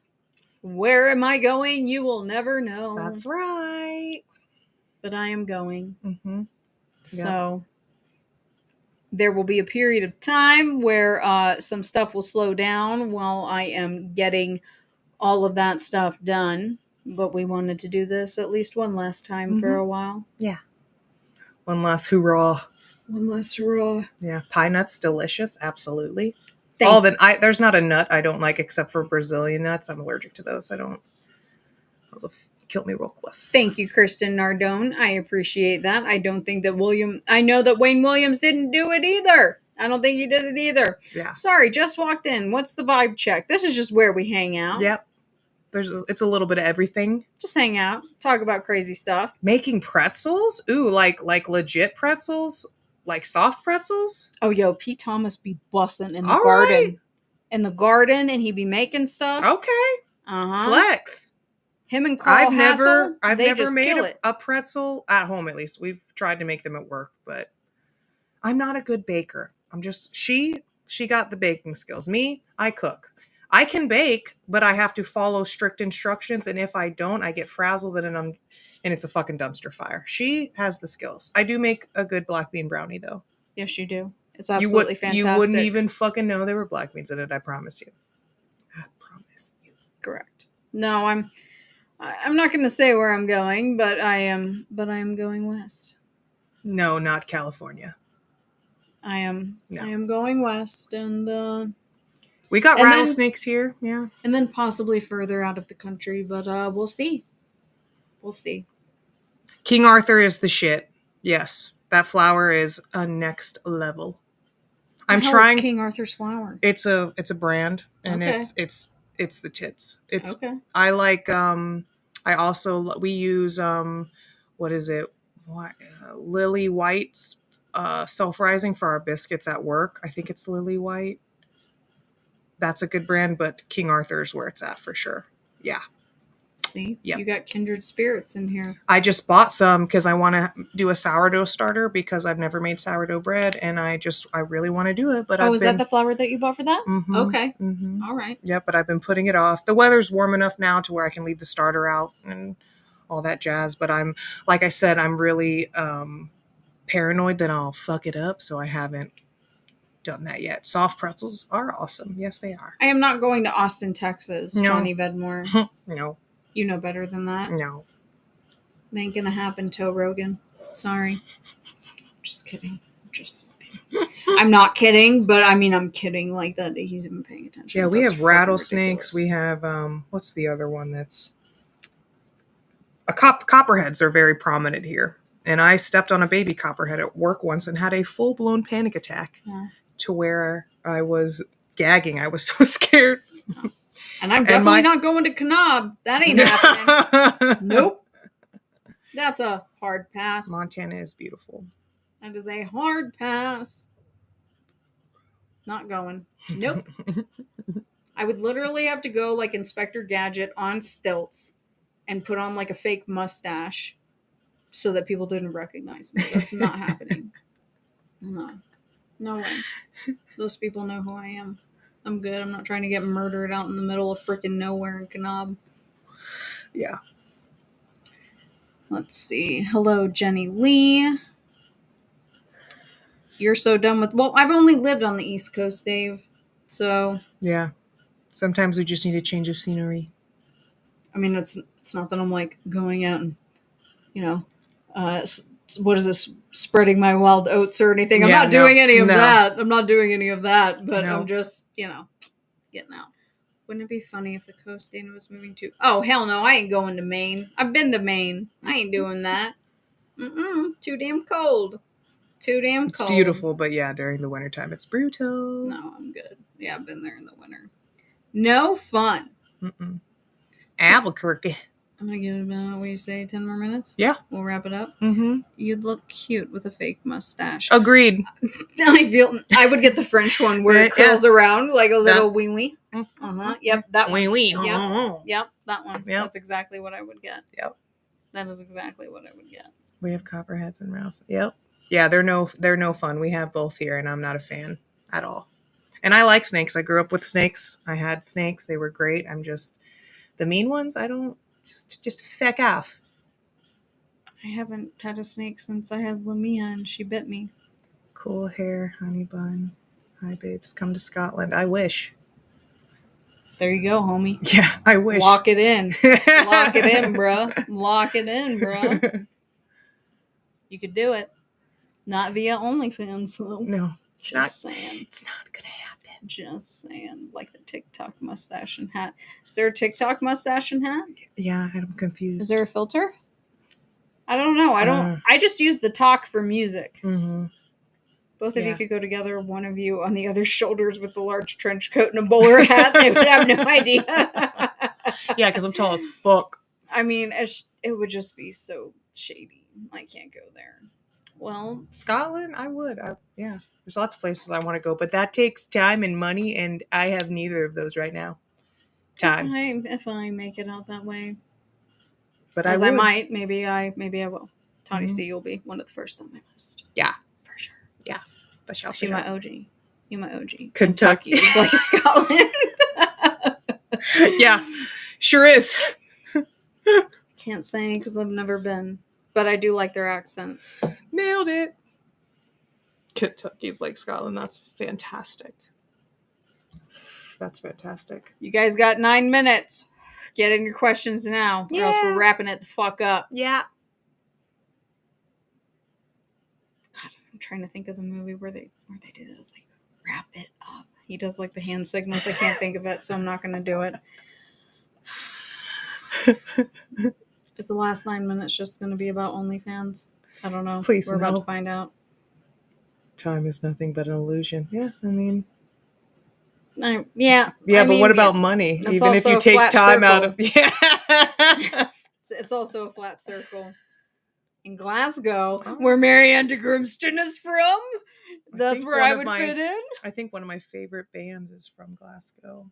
Where am I going? You will never know. That's right. But I am going. Mm-hmm. So there will be a period of time where some stuff will slow down while I am getting all of that stuff done. But we wanted to do this at least one last time for a while. Yeah. One last hoorah. One last hurrah. Yeah. Pine nuts, delicious. Absolutely. All of it. There's not a nut I don't like except for Brazilian nuts. I'm allergic to those. Those will Kill me real quick. Thank you, Kristen Nardone. I appreciate that. I don't think that I know that Wayne Williams didn't do it either. I don't think he did it either. Yeah. Sorry, just walked in. What's the vibe check? This is just where we hang out. Yep. It's a little bit of everything. Just hang out. Talk about crazy stuff. Making pretzels? Ooh, like legit pretzels? Like soft pretzels? Oh, yo, Pete Thomas be busting in the garden. Right. In the garden, and he be making stuff. Okay. Uh-huh. Flex. Him and Carl Hassel, I've never made a pretzel at home, at least. We've tried to make them at work, but I'm not a good baker. I'm just, she got the baking skills. Me, I cook. I can bake, but I have to follow strict instructions, and if I don't, I get frazzled and it's a fucking dumpster fire. She has the skills. I do make a good black bean brownie, though. Yes, you do. It's absolutely fantastic. You wouldn't even fucking know there were black beans in it, I promise you. I promise you. Correct. No, I'm not going to say where I'm going, but I am going west. No, not California. I am going west, and we got rattlesnakes here, yeah. And then possibly further out of the country, but we'll see. We'll see. King Arthur is the shit. Yes, that flower is a next level. I'm trying. Is King Arthur's flower? It's a brand, and okay. it's the tits. It's okay. I like. We use what is it? Lily White's self-rising for our biscuits at work. I think it's Lily White. That's a good brand, but King Arthur is where it's at for sure. Yeah. See? Yep. You got kindred spirits in here. I just bought some because I want to do a sourdough starter because I've never made sourdough bread and I really want to do it. But is that the flour that you bought for that? Mm-hmm, okay. Mm-hmm. All right. Yeah, but I've been putting it off. The weather's warm enough now to where I can leave the starter out and all that jazz. But like I said, I'm really paranoid that I'll fuck it up. So I haven't done that yet. Soft pretzels are awesome. Yes, they are. I am not going to Austin, Texas, no. Johnny Vedmore. No. You know better than that. No. It ain't gonna happen, Toe Rogan. Sorry. Just kidding. I'm not kidding, but I mean, I'm kidding like that. He's even paying attention. Yeah, we have rattlesnakes. We have, what's the other one that's... Copperheads are very prominent here. And I stepped on a baby copperhead at work once and had a full-blown panic attack to where I was gagging. I was so scared. Oh. And I'm definitely not going to Kanab. That ain't happening. Nope. That's a hard pass. Montana is beautiful. That is a hard pass. Not going. Nope. I would literally have to go like Inspector Gadget on stilts and put on like a fake mustache so that people didn't recognize me. That's not happening. No way. Those people know who I am. I'm good. I'm not trying to get murdered out in the middle of freaking nowhere in Kanab. Yeah. Let's see. Hello, Jenny Lee. You're so done with... Well, I've only lived on the East Coast, Dave. So... Yeah. Sometimes we just need a change of scenery. I mean, it's not that I'm, like, going out and, what is this? Spreading my wild oats or anything. I'm not doing any of that. I'm not doing any of that. But I'm just, getting out. Wouldn't it be funny if the coast Dana was moving to? Oh, hell no. I ain't going to Maine. I've been to Maine. I ain't doing that. Too damn cold. It's cold. Beautiful, but yeah, during the wintertime, it's brutal. No, I'm good. Yeah, I've been there in the winter. No fun. Albuquerque. I'm going to give it about, what do you say, 10 more minutes? Yeah. We'll wrap it up. Mm-hmm. You'd look cute with a fake mustache. Agreed. I would get the French one where it curls around like a little wee-wee. Yep, that one. Wee-wee. Yep, that one. Yep. That's exactly what I would get. Yep. That is exactly what I would get. We have copperheads and rouse. Yep. Yeah, they're no fun. We have both here, and I'm not a fan at all. And I like snakes. I grew up with snakes. I had snakes. They were great. I'm just... The mean ones, I don't... Just feck off. I haven't had a snake since I had Lamia and she bit me. Cool hair, honey bun. Hi, babes. Come to Scotland. I wish. There you go, homie. Yeah, I wish. Lock it in. Lock it in, bro. Lock it in, bro. You could do it. Not via OnlyFans, though. No. Just saying. It's not going to happen. Just saying, like the TikTok mustache and hat. Is there a TikTok mustache and hat? Yeah, I'm confused. Is there a filter? I don't know. I just use the talk for music. Mm-hmm. Both of you could go together, one of you on the other's shoulders with the large trench coat and a bowler hat. They would have no idea. Yeah, because I'm tall as fuck. I mean, it would just be so shady. I can't go there. Well, Scotland, I would. Yeah, there's lots of places I want to go, but that takes time and money, and I have neither of those right now. Time. If I make it out that way, but as I might, maybe I will. Tawny C will be one of the first on my list. Yeah, for sure. Yeah, for sure. She my OG. You my OG. Kentucky is like Scotland. Yeah, sure is. Can't say because I've never been, but I do like their accents. Nailed it. Kentucky's like Scotland. That's fantastic. That's fantastic. You guys got 9 minutes. Get in your questions now, or else we're wrapping it the fuck up. Yeah. God, I'm trying to think of the movie where they do this. Like, wrap it up. He does like the hand signals. I can't think of it, so I'm not going to do it. Is the last 9 minutes just going to be about OnlyFans? I don't know. Please, we're about to find out. Time is nothing but an illusion. Yeah, I mean. Yeah, but what about money? Even if you take time out of it's also a flat circle. In Glasgow, where Marianne de Grimston is from, that's where I would fit in. I think one of my favorite bands is from Glasgow.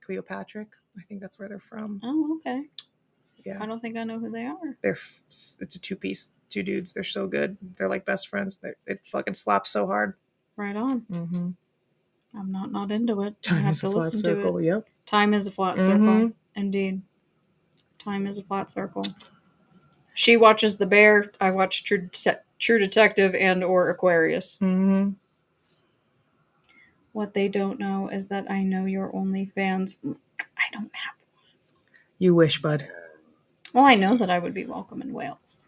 Cleopatra. I think that's where they're from. Oh, okay. Yeah. I don't think I know who they are. It's a two-piece, two dudes. They're so good. They're like best friends. It fucking slaps so hard. Right on. Mm-hmm. I'm not into it. Time is a flat circle. Yep. Time is a flat circle. Indeed. Time is a flat circle. She watches The Bear. I watch True Detective and or Aquarius. Mm-hmm. What they don't know is that I know your OnlyFans. I don't have one. You wish, bud. Well, I know that I would be welcome in Wales.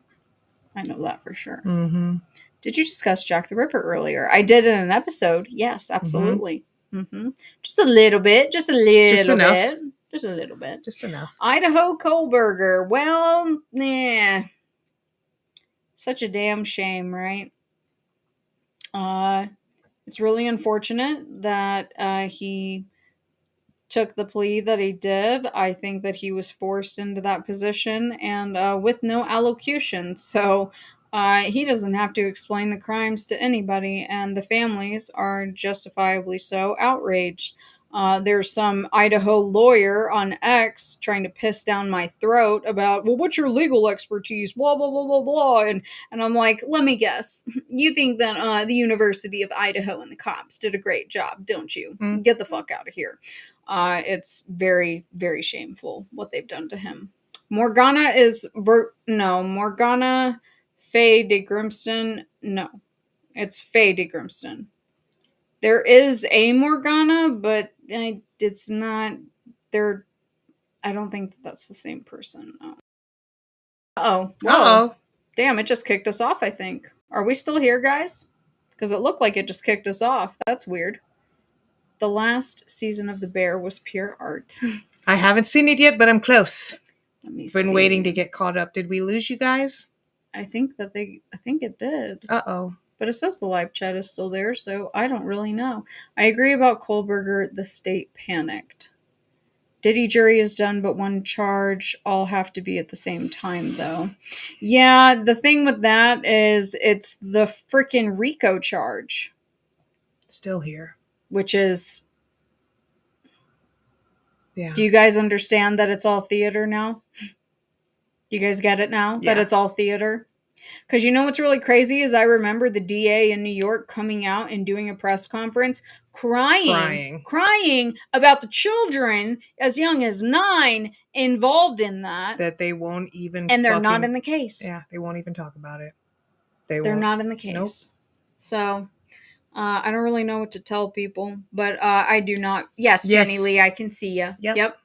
I know that for sure. Mm-hmm. Did you discuss Jack the Ripper earlier? I did in an episode. Yes, absolutely. Mm-hmm. Just a little bit. Just a little bit. Just a little bit. Just enough. Idaho Kohlberger. Well, such a damn shame, right? It's really unfortunate that he took the plea that he did. I think that he was forced into that position and with no allocution. So he doesn't have to explain the crimes to anybody, and the families are justifiably so outraged. There's some Idaho lawyer on X trying to piss down my throat about, well, what's your legal expertise? Blah, blah, blah, blah, blah. And I'm like, let me guess. You think that the University of Idaho and the cops did a great job, don't you? Get the fuck out of here. It's very, very shameful what they've done to him. Morgana Faye de Grimston. No, it's Faye de Grimston. There is a Morgana, but it's not. I don't think that's the same person. Uh-oh. Damn, it just kicked us off, I think. Are we still here, guys? Because it looked like it just kicked us off. That's weird. The last season of The Bear was pure art. I haven't seen it yet, but I'm close. Let me Been waiting to get caught up. Did we lose you guys? I think it did. Uh-oh. But it says the live chat is still there, so I don't really know. I agree about Kohlberger. The state panicked. Diddy jury is done, but one charge. All have to be at the same time, though. Yeah, the thing with that is it's the freaking RICO charge. Still here. Which is... Yeah. Do you guys understand that it's all theater now? You guys get it now? Yeah. That it's all theater? Because you know what's really crazy is I remember the DA in New York coming out and doing a press conference crying about the children as young as 9 involved in that. That they won't even And they're not in the case. Yeah, they won't even talk about it. They're not in the case. Nope. So, I don't really know what to tell people, but I do not. Yes, Jenny Lee, I can see you. Yep.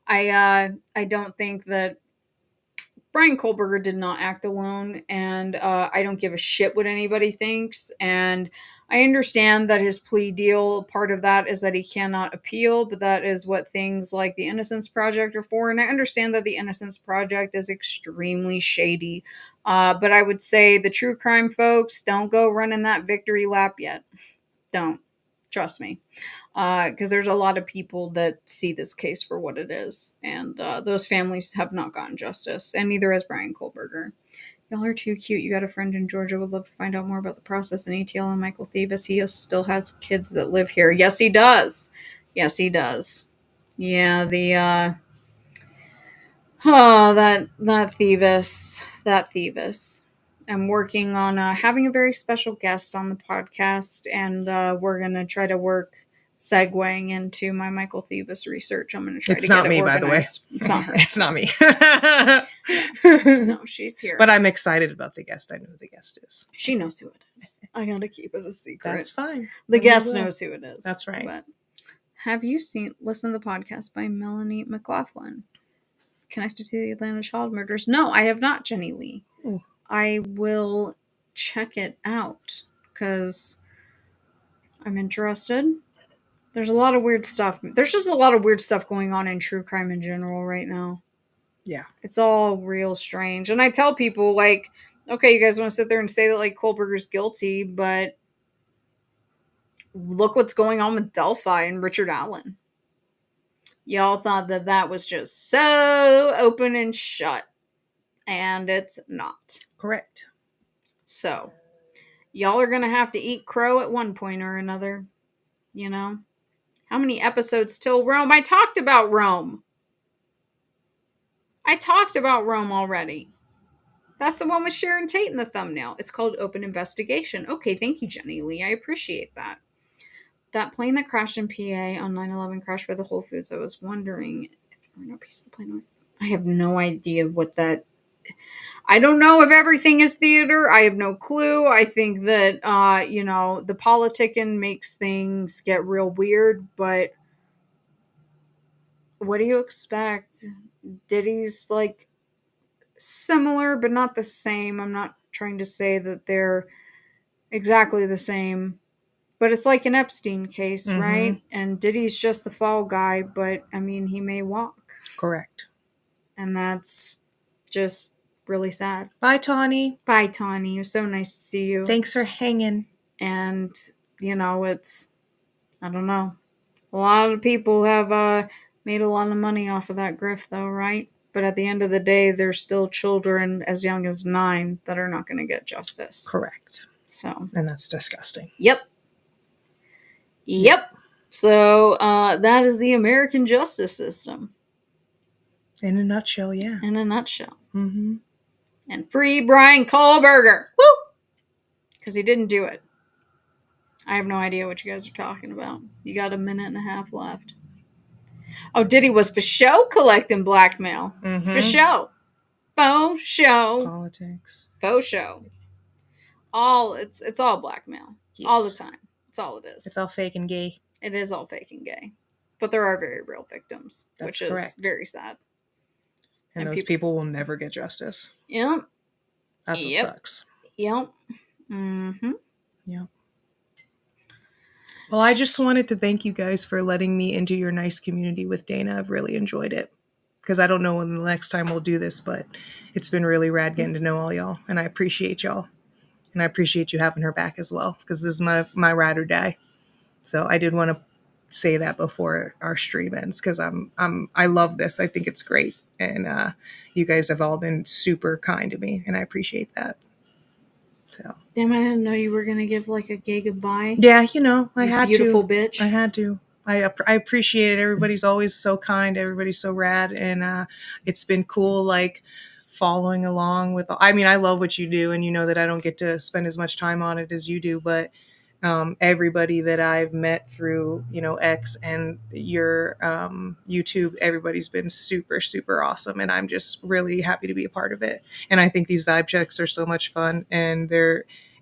I don't think that Brian Kohlberger did not act alone, and I don't give a shit what anybody thinks. And I understand that his plea deal, part of that is that he cannot appeal, but that is what things like the Innocence Project are for. And I understand that the Innocence Project is extremely shady. But I would say the true crime folks, don't go running that victory lap yet. Don't. Trust me. Because there's a lot of people that see this case for what it is. And those families have not gotten justice. And neither has Brian Kohlberger. Y'all are too cute. You got a friend in Georgia. Would love to find out more about the process and ATL and Michael Thieves. He still has kids that live here. Yes, he does. Yes, he does. Yeah, that Thieves. I'm working on having a very special guest on the podcast, and we're gonna try to work segueing into my Michael Thieves research. I'm gonna try It's to not get me, it by the way. organized. It's not her. It's not me. No, she's here. But I'm excited about the guest. I know who the guest is. She knows who it is. I gotta keep it a secret. That's fine. The And guest we will. knows who it is. That's right. But have you listened to the podcast by Melanie McLaughlin, connected to the Atlanta child murders? No, I have not, Jenny Lee. Ooh. I will check it out because I'm interested. There's a lot of weird stuff. There's just a lot of weird stuff going on in true crime in general right now. Yeah. It's all real strange. And I tell people, like, okay, you guys want to sit there and say that, like, Kohlberger's guilty, but look what's going on with Delphi and Richard Allen. Y'all thought that that was just so open and shut. And it's not. Correct. So, y'all are going to have to eat crow at one point or another. You know? How many episodes till Rome? I talked about Rome. Already. That's the one with Sharon Tate in the thumbnail. It's called Open Investigation. Okay, thank you, Jenny Lee. I appreciate that. That plane that crashed in PA on 9/11 crashed by the Whole Foods. I was wondering if there were no pieces of the plane. I have no idea what that... I don't know if everything is theater. I have no clue. I think that, the politicking makes things get real weird, but what do you expect? Diddy's, like, similar, but not the same. I'm not trying to say that they're exactly the same, but it's like an Epstein case, right? And Diddy's just the fall guy, but, I mean, he may walk. Correct. And that's just really sad. Bye, Tawny. Bye, Tawny. It was so nice to see you. Thanks for hanging. And, it's, I don't know. A lot of people have made a lot of money off of that grift, though, right? But at the end of the day, there's still children as young as 9 that are not going to get justice. Correct. So. And that's disgusting. Yep. So that is the American justice system. In a nutshell, yeah. In a nutshell. Mm-hmm. And free Brian Kohlberger. Woo! Because he didn't do it. I have no idea what you guys are talking about. You got a minute and a half left. Oh, Diddy was for show collecting blackmail. Mm-hmm. For show. Faux show. Politics. Faux show. It's all blackmail. Yes. All the time. That's all it is. It's all fake and gay. It is all fake and gay. But there are very real victims. That's which correct. Is very sad. And those people will never get justice. Yep. That's what sucks. Yep. Mm-hmm. Yep. Well, I just wanted to thank you guys for letting me into your nice community with Dana. I've really enjoyed it. Because I don't know when the next time we'll do this, but it's been really rad getting to know all y'all. And I appreciate y'all. And I appreciate you having her back as well. Because this is my ride or die. So I did want to say that before our stream ends. Because I love this. I think it's great. And you guys have all been super kind to me. And I appreciate that. So. Damn, I didn't know you were going to give like a gay goodbye. Yeah, I had to. Beautiful bitch. I had to. I appreciate it. Everybody's always so kind. Everybody's so rad. And it's been cool, like, following along with... I mean, I love what you do. And you know that I don't get to spend as much time on it as you do. But everybody that I've met through, X and your YouTube, everybody's been super, super awesome. And I'm just really happy to be a part of it. And I think these vibe checks are so much fun. And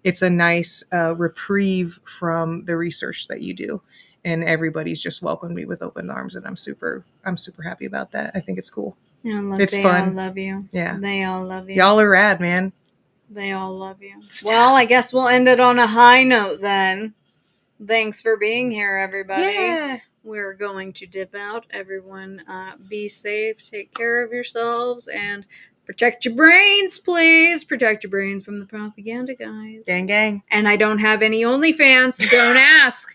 it's a nice reprieve from the research that you do. And everybody's just welcomed me with open arms. And I'm super happy about that. I think it's cool. It's They fun. all love you. Yeah. They all love you. Y'all are rad, man. They all love you. Well, I guess we'll end it on a high note then. Thanks for being here, everybody. Yeah. We're going to dip out. Everyone, be safe, take care of yourselves, and protect your brains, please. Protect your brains from the propaganda guys. Gang, gang. And I don't have any OnlyFans. Don't ask.